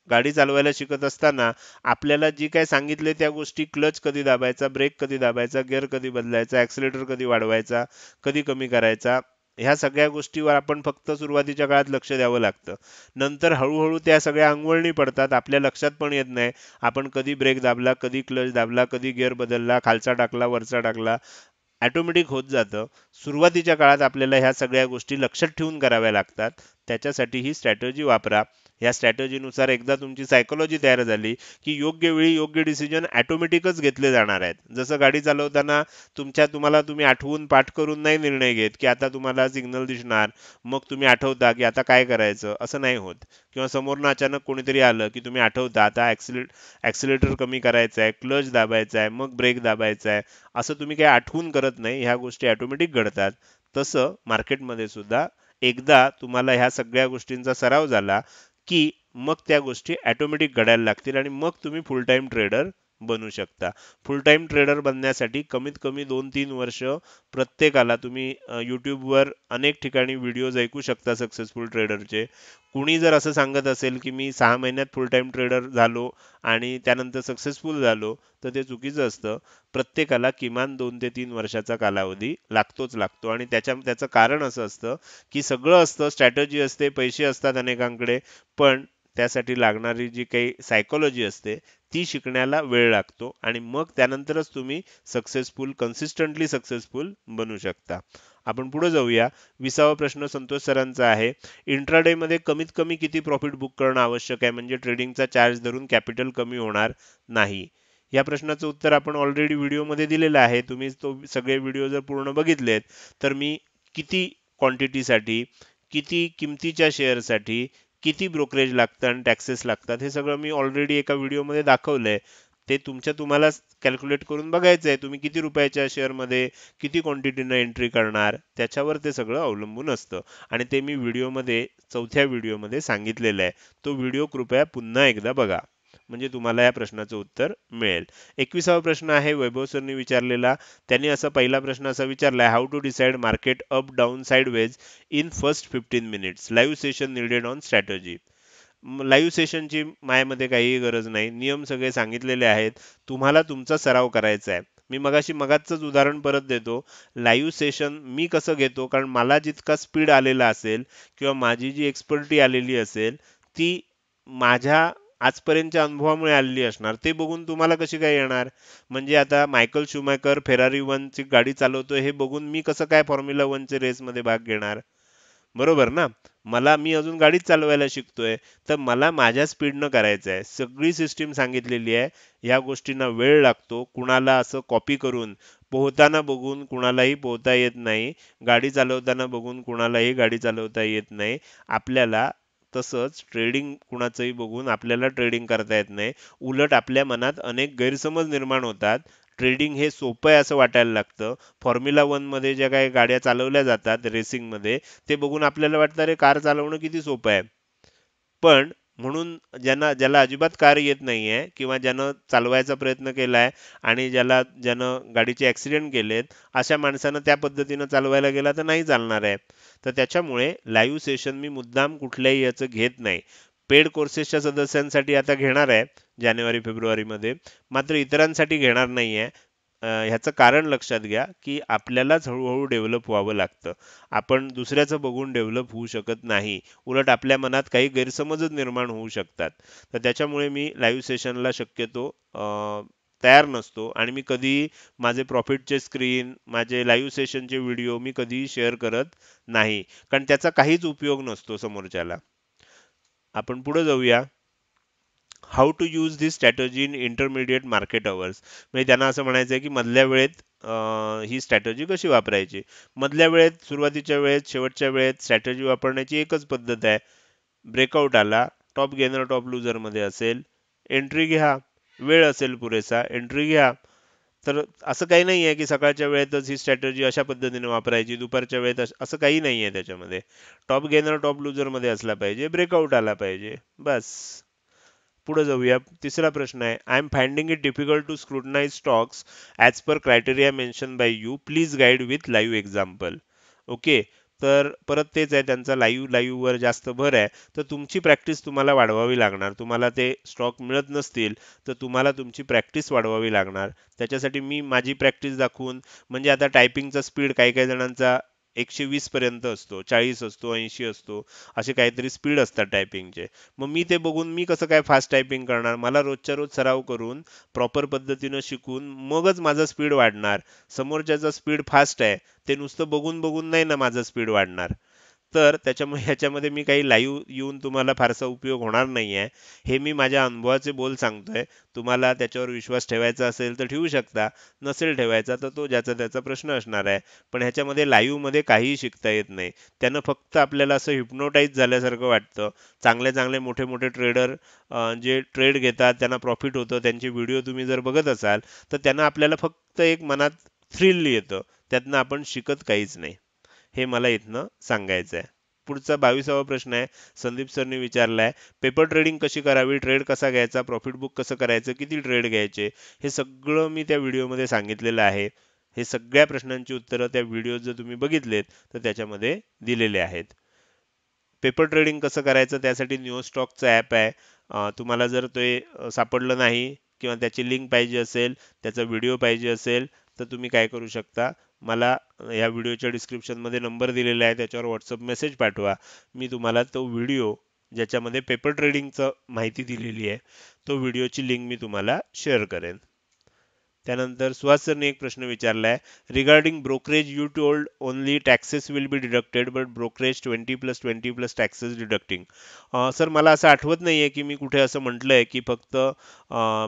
गाडी चालवायला शिकत असताना आपल्याला जी काय सांगितले त्या गोष्टी, क्लच कधी दाबायचा, ब्रेक कधी दाबायचा, गिअर कधी बदलायचा, ॲक्सिलेटर कधी वाढवायचा, कधी कमी करायचा, ह्या सगळ्या गोष्टीवर आपण फक्त सुरुवातीच्या काळात लक्ष द्यावं लागतं. नंतर हळूहळू त्या सगळ्या अंगवळणी पडतात. आपल्या लक्षात पण येत नाही आपण कधी ब्रेक दाबला, कधी क्लच दाबला, कधी गिअर बदलला, खालचा टाकला, वरचा टाकला. ऑटोमॅटिक होत जातं. सुरुवातीच्या काळात आपल्याला ह्या सगळ्या गोष्टी लक्षात ठेवून कराव्या लागतात. त्याच्यासाठी ही स्ट्रॅटेजी वापरा. ह्या स्ट्रॅटेजीनुसार एकदा तुमची सायकोलॉजी तयार झाली की योग्य वेळी योग्य डिसिजन ऑटोमॅटिकच घेतले जाणार आहेत. जसं गाडी चालवताना तुम्ही आठवून पाठ करून नाही निर्णय घेत की आता तुम्हाला सिग्नल दिसणार, मग तुम्ही आठवता की आता काय करायचं, असं नाही होत. किंवा समोरनं अचानक कोणीतरी आलं की तुम्ही आठवता आता ॲक्सिलेटर कमी करायचा आहे, क्लच दाबायचा आहे, मग ब्रेक दाबायचा आहे. असं तुम्ही काही आठवून करत नाही, ह्या गोष्टी ऑटोमॅटिक घडतात. तसं मार्केटमध्ये सुद्धा एकदा तुम्हाला ह्या सगळ्या गोष्टींचा सराव झाला की मग त्या गोष्टी ऑटोमॅटिक घडायला लागतील आणि मग तुम्ही फुल टाइम ट्रेडर बनू शकता. फुल टाइम ट्रेडर बनण्यासाठी कमीत कमी 2-3 वर्ष प्रत्येकाला तुम्ही यूट्यूबवर अनेक ठिकाणी व्हिडिओज ऐकू शकता सक्सेसफुल ट्रेडरचे. कुणी जर असं सांगत असेल की मी 6 महिन्यात फुल टाइम ट्रेडर झालो आणि त्यानंतर सक्सेसफुल झालो, तर ते चुकीचं असतं. प्रत्येकाला किमान 2 ते 3 वर्षाचा कालावधी लागतोच लागतो आणि त्याचं कारण असं असतं की सगळं असतं, स्ट्रॅटजी असते, पैसे असतात अनेकांकडे, पण त्यासाठी लागणारी जी काही सायकोलॉजी असते ती शिकण्याला वेळ लागतो आणि मग त्यानंतरच तुम्ही कन्सिस्टंटली सक्सेसफुल बनू शकता. आपण पुढे जाऊया. 20वा प्रश्न संतोष सरांचा आहे. इंट्राडे मध्ये कमीत कमी किती प्रॉफिट बुक करणं आवश्यक आहे म्हणजे ट्रेडिंगचा चार्ज धरून कॅपिटल कमी होणार नाही? या प्रश्नाचं उत्तर आपण ऑलरेडी व्हिडिओमध्ये दिलेलं आहे. तुम्ही तो सगळे व्हिडिओ जर पूर्ण बघितलेत तर मी किती क्वांटिटीसाठी, किती किमतीच्या शेअरसाठी, किती ब्रोकरेज लागतं आणि टॅक्सेस लागतात हे सगळं मी ऑलरेडी एका व्हिडिओमध्ये दाखवलंय. ते तुम्हालाच कॅल्क्युलेट करून बघायचं आहे. तुम्ही किती रुपयाच्या शेअरमध्ये किती क्वांटिटीनं एंट्री करणार त्याच्यावर ते सगळं अवलंबून असतं आणि ते मी चौथ्या व्हिडिओमध्ये सांगितलेलं आहे. तो व्हिडिओ कृपया पुन्हा एकदा बघा म्हणजे तुम्हाला या प्रश्नाचं उत्तर मिळेल. 21वा प्रश्न आहे वैभव सरनी विचारलेला. त्यांनी पहिला प्रश्न असा विचारलाय, how to decide market up down sideways in first 15 minutes, live session needed on strategy. Live सेशनची माझ्यामध्ये काहीही गरज नाही. नियम सगळे सांगितलेले आहेत. तुम्हाला तुमचा सराव करायचा आहे. मी मगाचंच उदाहरण परत देतो. लाईव्ह सेशन मी कसं घेतो, कारण मला जितका स्पीड आलेला असेल किंवा माझी जी एक्सपर्टी आलेली असेल ती माझ्या आजपर्यंतच्या अनुभवामुळे आलेली असणार. ते बघून तुम्हाला कशी काय येणार? म्हणजे आता मायकल शुमॅकर फेरारी 1 ची गाडी चालवतोय हे बघून मी कसं काय फॉर्म्युला 1 च्या रेसमध्ये भाग घेणार? बरोबर ना? मी अजून गाडीच चालवायला शिकतोय, तर मला माझ्या स्पीडनं करायचं आहे. सगळी सिस्टीम सांगितलेली आहे. या गोष्टींना वेळ लागतो. कुणाला असं कॉपी करून पोहताना बघून कुणालाही पोहता येत नाही. गाडी चालवताना बघून कुणालाही गाडी चालवता येत नाही. आपल्याला तसंच ट्रेडिंग कुणाचंही बघून आपल्याला ट्रेडिंग करता येत नाही. उलट आपल्या मनात अनेक गैरसमज निर्माण होतात. ट्रेडिंग हे सोपं आहे असं वाटायला लागतं. फॉर्म्युला 1 मध्ये ज्या काही गाड्या चालवल्या जातात रेसिंगमध्ये ते बघून आपल्याला वाटतं अरे कार चालवणं किती सोपं आहे. पण म्हणून ज्याला अजिबात कार येत नाहीये किंवा ज्यानं चालवायचा प्रयत्न केलाय आणि ज्यानं गाडीचे ऍक्सिडेंट केलेत, अशा माणसानं त्या पद्धतीनं चालवायला गेला तर नाही चालणार आहे. तर त्याच्यामुळे लाईव्ह सेशन मी मुद्दाम कुठल्याही याचं घेत नाही. पेड कोर्सेसच्या सदस्यांसाठी आता घेणार आहे जानेवारी-फेब्रुवारीमध्ये, मात्र इतरांसाठी घेणार नाहीये. ह्याचं कारण लक्षात घ्या की आपल्यालाच हळूहळू डेव्हलप व्हावं लागतं. आपण दुसऱ्याचं बघून डेव्हलप होऊ शकत नाही. उलट आपल्या मनात काही गैरसमजच निर्माण होऊ शकतात. तर त्याच्यामुळे मी लाईव्ह सेशनला शक्यतो तयार नसतो आणि मी कधीही माझे प्रॉफिटचे स्क्रीन, माझे लाईव्ह सेशनचे व्हिडिओ मी कधीही शेअर करत नाही. कारण त्याचा काहीच उपयोग नसतो समोरच्याला. आपण पुढे जाऊया. How to use this strategy in intermediate market hours. म्हणजे त्यांना असं म्हणायचं आहे की मधल्या वेळेत ही स्ट्रॅटजी कशी वापरायची. मधल्या वेळेत, सुरुवातीच्या वेळेत, शेवटच्या वेळेत स्ट्रॅटजी वापरण्याची एकच पद्धत आहे. ब्रेकआउट आला, टॉप गेनर टॉप लुजर मध्ये असेल, एंट्री घ्या. वेळ असेल पुरेसा, एंट्री घ्या. तर असं काही नाही आहे की सकाळच्या वेळेतच ही स्ट्रॅटजी अशा पद्धतीने वापरायची, दुपारच्या वेळेत असं काही नाही आहे त्याच्यामध्ये. टॉप गेनर टॉप लुजर मध्ये असला पाहिजे, ब्रेकआउट आला पाहिजे, बस. पुढे जाऊया. तिसरा प्रश्न आहे, I am finding it difficult to scrutinise stocks as per criteria mention by you, please guide with live example. Okay. तर परत तेच आहे, त्यांचा लाईव्हवर जास्त भर आहे. तर तुमची प्रॅक्टिस तुम्हाला वाढवावी लागणार. तुम्हाला ते स्टॉक मिळत नसतील तर तुम्हाला तुमची प्रॅक्टिस वाढवावी लागणार. त्याच्यासाठी मी माझी प्रॅक्टिस दाखवून, म्हणजे आता टायपिंगचा स्पीड काही काही जणांचा 120 पर्यंत असतो, 40 असतो, 80 असतो, असे काहीतरी स्पीड असतात टायपिंगचे. मग मी ते बघून मी कसं काय फास्ट टायपिंग करणार? मला रोजच्या रोज सराव करून प्रॉपर पद्धतीनं शिकून मगच माझा स्पीड वाढणार. समोरच्याचा स्पीड फास्ट आहे, ते नुसतं बघून बघून नाही ना माझं स्पीड वाढणार. तर त्याच्यामुळे ह्याच्यामध्ये मी काही लाईव्ह येऊन तुम्हाला फारसा उपयोग होणार नाहीये. हे मी माझ्या अनुभवाचे बोल सांगतोय. तुम्हाला त्याच्यावर विश्वास ठेवायचा असेल तर ठेवू शकता, नसेल ठेवायचा तर तो ज्याचा त्याचा प्रश्न असणार आहे. पण ह्याच्यामध्ये लाईव्हमध्ये काहीही शिकता येत नाही. त्यानं फक्त आपल्याला असं हिप्नोटाईज झाल्यासारखं वाटतं. चांगले चांगले मोठे मोठे ट्रेडर जे ट्रेड घेतात त्यांना प्रॉफिट होतं, त्यांचे व्हिडिओ तुम्ही जर बघत असाल तर त्यांना आपल्याला फक्त एक मनात थ्रिल येतं. त्यातनं आपण शिकत काहीच नाही. हे मला इथनं सांगायचं आहे. पुढचा 22वा प्रश्न आहे, संदीप सरनी विचारलाय, पेपर ट्रेडिंग कशी करावी, ट्रेड कसा घ्यायचा, प्रॉफिट बुक कसं करायचं, किती ट्रेड घ्यायचे, हे सगळं मी त्या व्हिडिओमध्ये सांगितलेलं आहे. हे सगळ्या प्रश्नांची उत्तरं त्या व्हिडिओ जर तुम्ही बघितलेत तर त्याच्यामध्ये दिलेले आहेत. पेपर ट्रेडिंग कसं करायचं त्यासाठी न्यू स्टॉकचं ॲप आहे. तुम्हाला जर ते सापडलं नाही किंवा त्याची लिंक पाहिजे असेल, त्याचा व्हिडिओ पाहिजे असेल, तर तुम्ही काय करू शकता, मला या व्हिडिओच्या डिस्क्रिप्शनमध्ये नंबर दिलेला आहे, त्याच्यावर व्हॉट्सअप मेसेज पाठवा. मी तुम्हाला तो व्हिडिओ ज्याच्यामध्ये पेपर ट्रेडिंगचं माहिती दिलेली आहे, तो व्हिडिओची लिंक मी तुम्हाला शेअर करेन. त्यानंतर सुहास सरने एक प्रश्न विचारलाय, regarding brokerage you told only taxes will be deducted but brokerage 20+20+ taxes deducting. Sir मला असं आठवत नाहीये की मी कुठे असं म्हटलंय की फक्त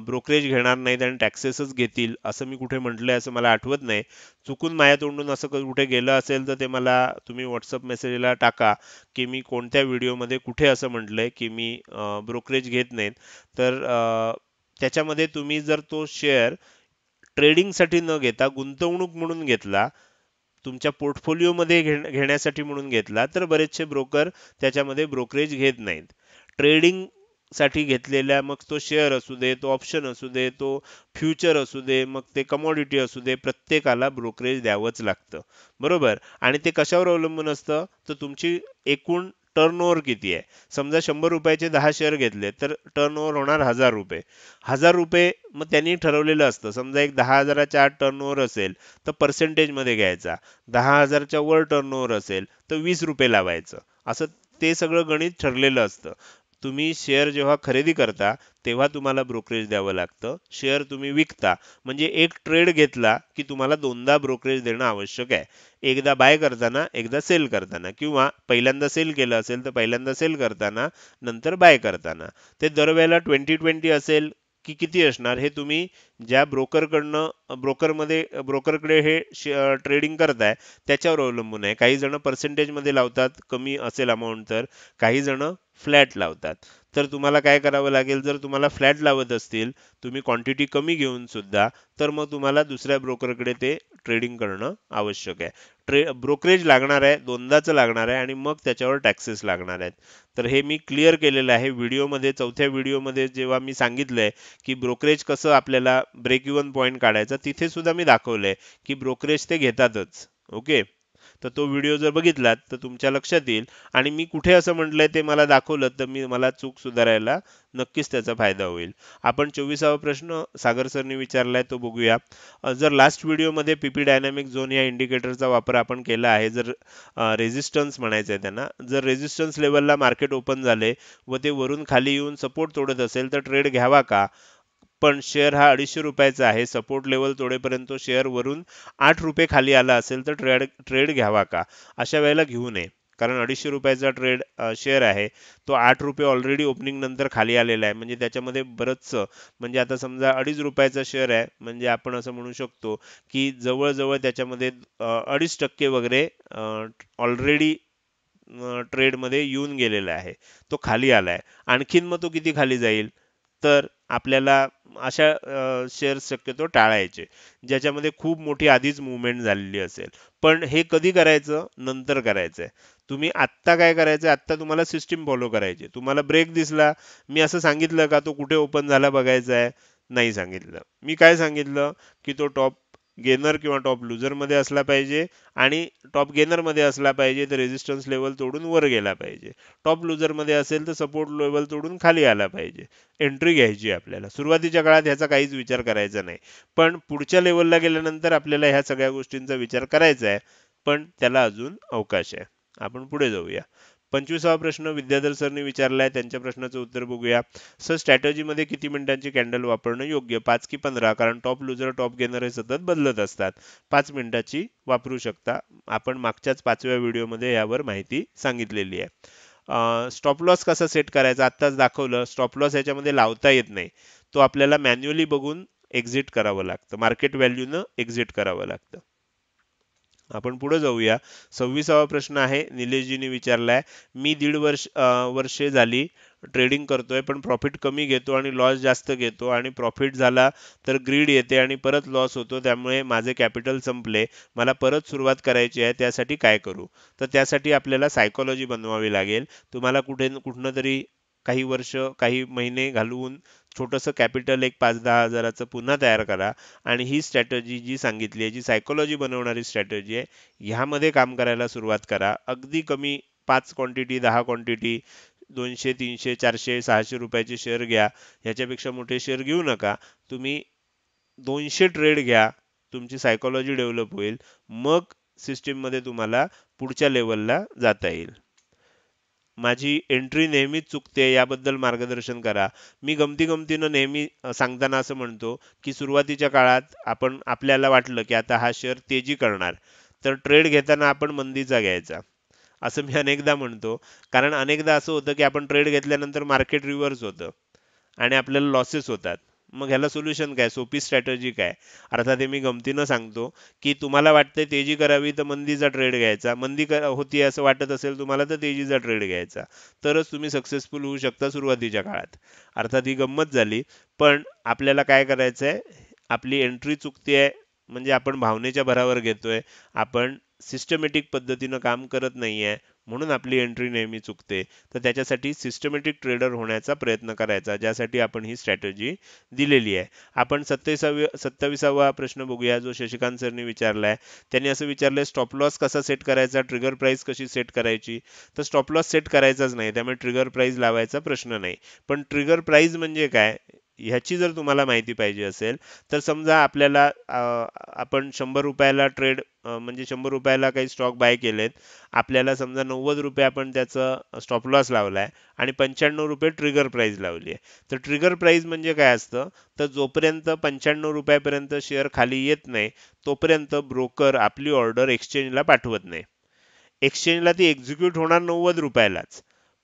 ब्रोकरेज घेणार नाहीत आणि टॅक्सेसच घेतील, असं मी कुठे म्हटलंय असं मला आठवत नाही. चुकून माझ्या तोंडून असं कुठे गेलं असेल तर ते मला तुम्ही व्हॉट्सअप मेसेजला टाका की मी कोणत्या व्हिडिओमध्ये कुठे असं म्हटलंय की मी ब्रोकरेज घेत नाहीत. तर त्याच्यामध्ये तुम्ही जर तो शेअर ट्रेडिंगसाठी न घेता गुंतवणूक म्हणून घेतला, तुमच्या पोर्टफोलिओमध्ये घेण्यासाठी म्हणून घेतला, तर बरेचसे ब्रोकर त्याच्यामध्ये ब्रोकरेज घेत नाहीत. ट्रेडिंग साठी घेतलेल्या, मग तो शेअर असू दे, तो ऑप्शन असू दे, तो फ्युचर असू दे, मग ते कमॉडिटी असू दे, प्रत्येकाला ब्रोकरेज द्यावंच लागतं. बरोबर? आणि ते कशावर अवलंबून असतं, तर तुमची एकूण टर्नओव्हर किती आहे. समजा 100 रुपयाचे 10 शेअर घेतले तर टर्नओव्हर होणार 1000 रुपये. 1000 रुपये मग त्यांनी ठरवलेलं असतं, समजा एक 10,000च्या आत टर्नओव्हर असेल तर पर्सेंटेजमध्ये घ्यायचा, 10,000च्या वर टर्नओव्हर असेल तर 20 रुपये लावायचं. असं ते सगळं गणित ठरलेलं असतं. तुम्ही शेअर जेव्हा खरेदी करता तेव्हा तुम्हाला ब्रोकरेज द्यावं लागतं. शेअर तुम्ही विकता म्हणजे एक ट्रेड घेतला की तुम्हाला दोनदा ब्रोकरेज देणं आवश्यक आहे. एकदा बाय करताना, एकदा सेल करताना, किंवा पहिल्यांदा सेल केलं असेल तर पहिल्यांदा सेल करताना, नंतर बाय करताना. ते दरवेळेला 20-20 असेल की किती असणार हे तुम्ही ज्या ब्रोकरकडनं ब्रोकरकडे हे ट्रेडिंग करताय त्याच्यावर अवलंबून आहे. काही जण पर्सेंटेजमध्ये लावतात, कमी असेल अमाऊंट तर, काही जण फ्लॅट लावतात. तर तुम्हाला काय करावं लागेल, जर तुम्हाला फ्लॅट लावत असतील तुम्ही क्वांटिटी कमी घेऊन सुद्धा, तर मग तुम्हाला दुसऱ्या ब्रोकरकडे ते ट्रेडिंग करणं आवश्यक आहे. ब्रोकरेज लागणार आहे, दोनदाच लागणार आहे, आणि मग त्याच्यावर टॅक्सेस लागणार आहेत. तर हे मी क्लिअर केलेलं आहे व्हिडिओमध्ये. चौथ्या व्हिडिओमध्ये जेव्हा मी सांगितलंय की ब्रोकरेज कसं आपल्याला ब्रेक इव्हन पॉईंट काढायचा, तिथे सुद्धा मी दाखवलंय की ब्रोकरेज ते घेतातच. ओके, तर तो व्हिडिओ जर बघितलात तर तुमच्या लक्षात येईल. आणि मी कुठे असं म्हटलंय ते मला दाखवलं तर मला चूक सुधारायला नक्कीच त्याचा फायदा होईल. आपण 24वा प्रश्न सागर सरनी विचारलाय तो बघूया. जर लास्ट व्हिडिओमध्ये पीपी डायनामिक झोन या इंडिकेटरचा वापर आपण केला आहे, जर रेझिस्टन्स म्हणायचं आहे त्यांना, जर रेझिस्टन्स लेवलला मार्केट ओपन झाले व ते वरून खाली येऊन सपोर्ट तोडत असेल तर ट्रेड घ्यावा का? पण शेअर हा 250 रुपयाचा आहे, सपोर्ट लेवल तोडेपर्यंत शेअर वरून 8 रुपये खाली आला असेल तर ट्रेड ट्रेड घ्यावा का? अशा वेळेला घेऊ नये, कारण 250 रुपयाचा शेअर आहे, तो 8 रुपये ऑलरेडी ओपनिंग नंतर खाली आलेला आहे. म्हणजे त्याच्यामध्ये बरंच, म्हणजे आता समजा 2.5 रुपयाचा शेअर आहे, म्हणजे आपण असं म्हणू शकतो की जवळजवळ त्याच्यामध्ये 2.5% वगैरे ऑलरेडी ट्रेडमध्ये येऊन गेलेला आहे, तो खाली आलाय. आणखीन मग तो किती खाली जाईल? तर आपल्याला अशा शेअर्स शक्यतो टाळायचे ज्याच्यामध्ये खूप मोठी आधीच मुवमेंट झालेली असेल. पण हे कधी करायचं? नंतर करायचंय. तुम्ही आत्ता काय करायचंय, आत्ता तुम्हाला सिस्टीम फॉलो करायची. तुम्हाला ब्रेक दिसला, मी असं सांगितलं का तो कुठे ओपन झाला बघायचा आहे? नाही सांगितलं. मी काय सांगितलं की तो टॉप गेनर किंवा टॉप लुजर मध्ये असला पाहिजे, आणि टॉप गेनर मध्ये असला पाहिजे तर रेझिस्टन्स लेवल तोडून वर गेला पाहिजे. टॉप लुजर मध्ये असेल तर सपोर्ट लेवल तोडून खाली आला पाहिजे. एंट्री घ्यायची आपल्याला. सुरुवातीच्या काळात ह्याचा काहीच विचार करायचा नाही, पण पुढच्या लेवलला गेल्यानंतर आपल्याला ह्या सगळ्या गोष्टींचा विचार करायचा आहे. पण त्याला अजून अवकाश आहे. आपण पुढे जाऊया. 25वा प्रश्न विद्याधर सरनी विचारलाय, त्यांच्या प्रश्नाचं उत्तर बघूया. सर, स्ट्रॅटेजीमध्ये किती मिनिटांची कॅन्डल वापरणं योग्य, 5 की 15? कारण टॉप लुजर टॉप गेनर हे सतत बदलत असतात. 5 मिनिटाची वापरू शकता. आपण मागच्याच 5व्या व्हिडिओमध्ये यावर माहिती सांगितलेली आहे. स्टॉप लॉस कसा सेट करायचा आत्ताच दाखवलं. स्टॉप लॉस याच्यामध्ये लावता येत नाही, तो आपल्याला मॅन्युअली बघून एक्झिट करावं लागतं, मार्केट व्हॅल्यूनं एक्झिट करावं लागतं. आपण पुढे जाऊया. 26वा प्रश्न आहे, निलेशजींनी विचारलाय. मी 1.5 वर्षे झाली ट्रेडिंग करतोय, पण प्रॉफिट कमी घेतो आणि लॉस जास्त घेतो, आणि प्रॉफिट झाला तर ग्रीड येते आणि परत लॉस होतो, त्यामुळे माझे कॅपिटल संपले. मला परत सुरुवात करायची आहे, त्यासाठी काय करू? तर त्यासाठी आपल्याला सायकोलॉजी बनवावी लागेल. तुम्हाला कुठनं तरी काही वर्ष काही महिने घालवून छोटंसं कॅपिटल एक 5-10 हजाराचं पुन्हा तयार करा, आणि ही स्ट्रॅटेजी जी सांगितली आहे, जी सायकोलॉजी बनवणारी स्ट्रॅटेजी आहे, ह्यामध्ये काम करायला सुरुवात करा. अगदी कमी 5 क्वांटिटी, 10 क्वांटिटी, 200, 300, 400, 600 रुपयाचे शेअर घ्या. ह्याच्यापेक्षा मोठे शेअर घेऊ नका. तुम्ही 200 ट्रेड घ्या. तुमची सायकोलॉजी डेव्हलप होईल. मग सिस्टीममध्ये तुम्हाला पुढच्या लेवलला जाता येईल. माझी एंट्री नेहमीच चुकते, याबद्दल मार्गदर्शन करा. मी गमतीनं नेहमी सांगताना असं म्हणतो, की सुरुवातीच्या काळात आपल्याला वाटलं की आता हा शेअर तेजी करणार, तर ट्रेड घेताना आपण मंदीचा घ्यायचा, असं मी अनेकदा म्हणतो. कारण अनेकदा असं होतं की आपण ट्रेड घेतल्यानंतर मार्केट रिव्हर्स होतं आणि आपल्याला लॉसेस होतात. मग ह्याला सोल्युशन काय, सोपी स्ट्रॅटेजी काय? अर्थात हे मी गमतीनं सांगतो, की तुम्हाला वाटतंय तेजी करावी तर मंदीचा ट्रेड घ्यायचा, होती असं वाटत असेल तुम्हाला तर तेजीचा ट्रेड घ्यायचा. तरच तुम्ही सक्सेसफुल होऊ शकता सुरुवातीच्या काळात. अर्थात ही गंमत झाली, पण आपल्याला काय करायचंय, आपली एंट्री चुकतेय म्हणजे आपण भावनेच्या भरावर घेतोय, आपण सिस्टमॅटिक पद्धतीनं काम करत नाहीये, म्हणून आपली एंट्री नेहमी चुकते. तर त्याच्यासाठी सिस्टमॅटिक ट्रेडर होण्याचा प्रयत्न करायचा, ज्यासाठी आपण ही स्ट्रॅटेजी दिलेली आहे. आपण 27वा प्रश्न बघूया, जो शशिकांत सरनी विचारलाय. त्यांनी असं विचारलंय, स्टॉप लॉस कसा सेट करायचा, ट्रिगर प्राइस कशी सेट करायची? तर स्टॉप लॉस सेट करायचाच नाही, त्यामुळे ट्रिगर प्राइस लावायचा प्रश्न नाही. पण ट्रिगर प्राइस म्हणजे काय, ह्याची जर तुम्हाला माहिती पाहिजे असेल, तर समजा आपण 100 रुपयाला म्हणजे 100 रुपयाला काही स्टॉक बाय केलेत. आपल्याला समजा 90 रुपये आपण त्याचं स्टॉप लॉस लावलाय आणि 95 रुपये ट्रिगर प्राइस लावली आहे. तर ट्रिगर प्राइस म्हणजे काय असतं, तर जोपर्यंत 95 रुपयापर्यंत शेअर खाली येत नाही, तोपर्यंत ब्रोकर आपली ऑर्डर एक्सचेंजला पाठवत नाही. एक्सचेंजला ती एक्झिक्यूट होणार 90 रुपयालाच,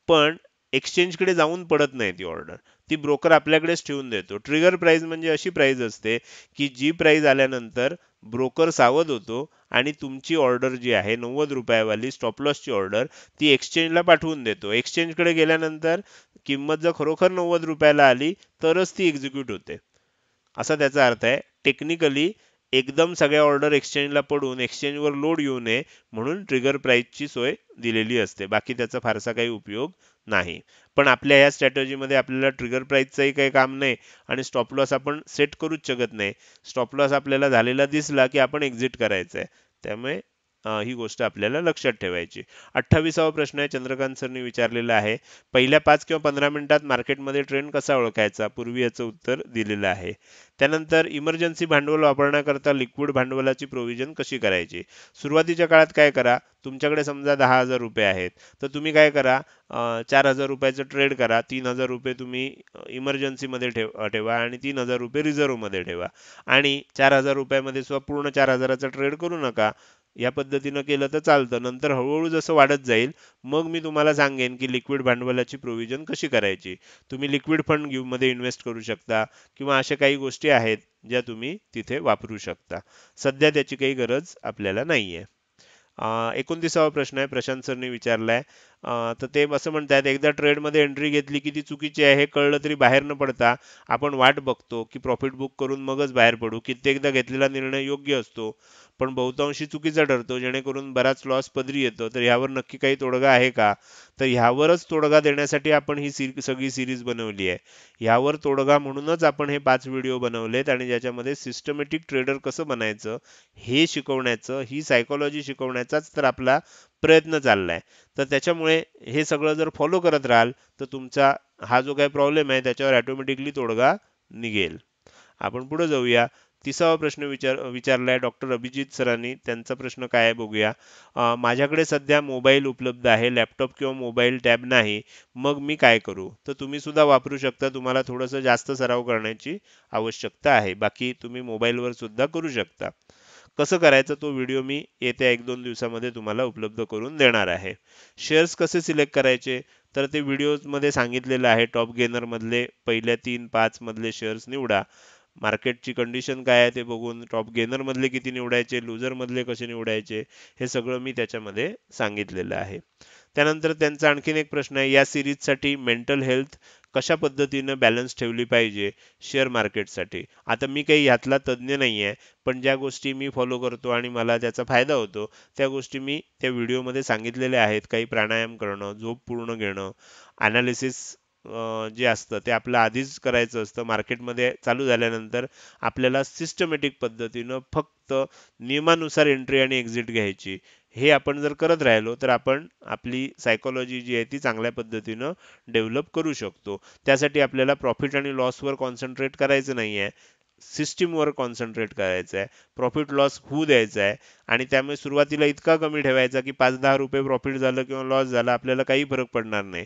पण एक्सचेंजकडे जाऊन पडत नाही ती ऑर्डर, ती ब्रोकर आपल्याकडेच ठेवून देतो. ट्रिगर प्राइस म्हणजे अशी प्राइस असते की जी प्राइस आल्यानंतर ब्रोकर सावध होतो आणि तुमची ऑर्डर जी आहे 90 रुपयावाली स्टॉप लॉसची ऑर्डर, ती एक्सचेंजला पाठवून देतो. एक्सचेंजकडे गेल्यानंतर किंमत जर खरोखर 90 रुपयाला आली तरच ती एक्झिक्यूट होते, असा त्याचा अर्थ आहे. टेक्निकली एकदम सगळ्या ऑर्डर एक्सचेंजला पडून एक्सचेंजवर लोड येऊ नये म्हणून ट्रिगर प्राइसची सोय दिलेली असते, बाकी त्याचा फारसा काही उपयोग नाही. पण आपल्या ह्या स्ट्रॅटेजीमध्ये आपल्याला ट्रिगर प्राइसचंही काही काम नाही आणि स्टॉप लॉस आपण सेट करूच शकत नाही. स्टॉप लॉस आपल्याला झालेला दिसला की आपण एक्झिट करायचं आहे. त्यामुळे ही गोष्ट आपल्याला लक्षात ठेवायची. 28वा प्रश्न आहे, चंद्रकांत सरनी विचारलेला आहे. पहिल्या 5 किंवा 15 मिनिटात मार्केटमध्ये ट्रेंड कसा ओळखायचा? पूर्वी याचं उत्तर दिलेलं आहे. त्यानंतर इमर्जन्सी भांडवल वापरण्याकरता लिक्विड भांडवलाची प्रोव्हिजन कशी करायची? सुरुवातीच्या काळात काय करा, तुमच्याकडे समजा 10,000 रुपये आहेत, तर तुम्ही काय करा, 4,000 रुपयाचं ट्रेड करा. 3,000 रुपये तुम्ही इमर्जन्सीमध्ये ठेवा आणि 3,000 रुपये रिझर्व्हमध्ये ठेवा. आणि 4,000 रुपयामध्ये सुद्धा पूर्ण 4,000चा ट्रेड करू नका. या पद्धतीनं केलं तर चालतं. नंतर हळूहळू जसं वाढत जाईल, मग मी तुम्हाला सांगेन की लिक्विड भांडवलाची प्रोव्हिजन कशी करायची. तुम्ही लिक्विड फंड मध्ये इन्व्हेस्ट करू शकता, किंवा अशा काही गोष्टी आहेत ज्या तुम्ही तिथे वापरू शकता. सध्या त्याची काही गरज आपल्याला नाहीये. 29वा प्रश्न आहे, प्रशांत सरनी विचारलाय. तर ते असं म्हणतात, एकदा ट्रेडमध्ये एंट्री घेतली की ती चुकीची आहे हे कळलं तरी बाहेर न पडता आपण वाट बघतो की प्रॉफिट बुक करून मगच बाहेर पडू. कित्येकदा घेतलेला निर्णय योग्य असतो, पण बहुतांशी चुकीचा ठरतो, जेणेकरून बराच लॉस पदरी येतो. तर ह्यावर नक्की काही तोडगा आहे का? तर ह्यावरच तोडगा देण्यासाठी आपण ही सगळी सिरीज बनवली आहे. ह्यावर तोडगा म्हणूनच आपण हे 5 व्हिडिओ बनवलेत, आणि ज्याच्यामध्ये सिस्टमॅटिक ट्रेडर कसं बनायचं हे शिकवण्याचं, ही सायकोलॉजी शिकवण्याचाच तर आपला प्रयत्न चाललाय. तर त्याच्यामुळे हे सगळं जर फॉलो करत राहाल तर तुमचा हा जो काही प्रॉब्लेम आहे त्याच्यावर ऑटोमॅटिकली तोडगा निघेल. आपण पुढे जाऊया. 30वा प्रश्न विचारलाय डॉक्टर अभिजित सरांनी. त्यांचा प्रश्न काय आहे बघूया. माझ्याकडे सध्या मोबाईल उपलब्ध आहे, लॅपटॉप किंवा मोबाईल टॅब नाही, मग मी काय करू? तर तुम्ही सुद्धा वापरू शकता. तुम्हाला थोडंसं जास्त सराव करण्याची आवश्यकता आहे. बाकी तुम्ही मोबाईलवर सुद्धा करू शकता. कसं करायचं तो व्हिडिओ मी येत्या 1-2 दिवसामध्ये तुम्हाला उपलब्ध करून देणार आहे. शेअर्स कसे सिलेक्ट करायचे? तर ते व्हिडिओमध्ये सांगितलेलं आहे. टॉप गेनर मधले पहिल्या 3-5 मधले शेअर्स निवडा. मार्केटची कंडिशन काय आहे ते बघून टॉप गेनर मधले किती निवडायचे, लुजर मधले कसे निवडायचे, हे सगळं मी त्याच्यामध्ये सांगितलेलं आहे. त्यानंतर त्यांचा आणखीन एक प्रश्न आहे, या सिरीजसाठी मेंटल हेल्थ कशा पद्धतीनं बॅलन्स ठेवली पाहिजे शेअर मार्केटसाठी. आता मी काही यातला तज्ज्ञ नाही आहे, पण ज्या गोष्टी मी फॉलो करतो आणि मला त्याचा फायदा होतो त्या गोष्टी मी त्या व्हिडिओमध्ये सांगितलेल्या आहेत. काही प्राणायाम करणं, झोप पूर्ण घेणं, ॲनालिसिस जे असतं ते आपलं आधीच करायचं असतं. मार्केटमध्ये चालू झाल्यानंतर आपल्याला सिस्टमॅटिक पद्धतीनं फक्त नियमानुसार एंट्री आणि एक्झिट घ्यायची. हे आपण जर करत राहिलो तर आपण आपली सायकॉलॉजी जी आहे ती चांगल्या पद्धतीनं डेव्हलप करू शकतो. त्यासाठी आपल्याला प्रॉफिट आणि लॉसवर कॉन्सन्ट्रेट करायचं नाही आहे. सिस्टीमवर कॉन्सन्ट्रेट करायचं आहे. प्रॉफिट लॉस होऊ द्यायचा आहे आणि त्यामुळे सुरुवातीला इतका कमी ठेवायचा की 5-10 रुपये प्रॉफिट झालं किंवा लॉस झाला आपल्याला काही फरक पडणार नाही.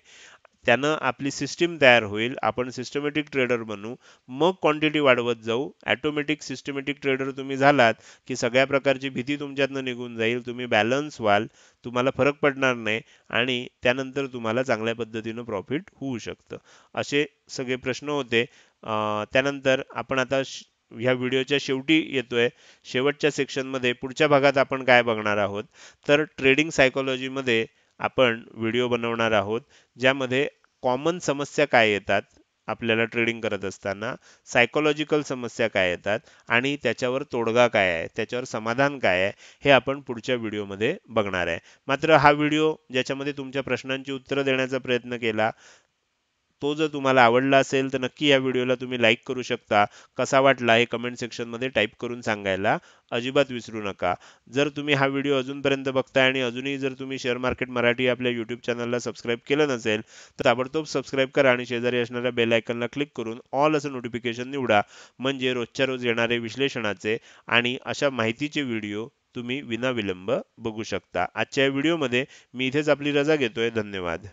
त्यानं आपली सिस्टीम तयार होईल. आपण सिस्टमॅटिक ट्रेडर बनू. मग क्वांटिटी वाढवत जाऊ. ऑटोमॅटिक सिस्टमॅटिक ट्रेडर तुम्ही झालात की सगळ्या प्रकारची भीती तुमच्यातनं निघून जाईल. तुम्ही बॅलन्स व्हाल. तुम्हाला फरक पडणार नाही आणि त्यानंतर तुम्हाला चांगल्या पद्धतीनं प्रॉफिट होऊ शकतं. असे सगळे प्रश्न होते. त्यानंतर आपण आता ह्या व्हिडिओच्या शेवटी येतोय. शेवटच्या सेक्शनमध्ये पुढच्या भागात आपण काय बघणार आहोत, तर ट्रेडिंग सायकॉलॉजीमध्ये आपण व्हिडिओ बनवणार आहोत, ज्यामध्ये कॉमन समस्या काय येतात आपल्याला ट्रेडिंग करत असताना, सायकॉलॉजिकल समस्या काय येतात आणि त्याच्यावर तोडगा काय आहे, त्याच्यावर समाधान काय आहे, हे आपण पुढच्या व्हिडिओमध्ये बघणार आहे. मात्र हा व्हिडिओ ज्याच्यामध्ये तुमच्या प्रश्नांची उत्तरं देण्याचा प्रयत्न केला, तो जर तुम्हाला आवडला असेल तर नक्की या व्हिडिओला तुम्ही लाईक करू शकता. कसा वाटला हे कमेंट सेक्शनमध्ये टाईप करून सांगायला अजिबात विसरू नका. जर तुम्ही हा व्हिडिओ अजूनपर्यंत बघताय आणि अजूनही जर तुम्ही शेअर मार्केट मराठी आपल्या यूट्यूब चॅनलला सबस्क्राईब केलं नसेल तर ताबडतोब सबस्क्राईब करा आणि शेजारी असणाऱ्या बेल आयकॉनला क्लिक करून ऑल असं नोटिफिकेशन निवडा. म्हणजे रोजच्या रोज येणारे विश्लेषणाचे आणि अशा माहितीचे व्हिडिओ तुम्ही विनाविलंब बघू शकता. आजच्या या व्हिडिओमध्ये मी इथेच आपली रजा घेतोय. धन्यवाद.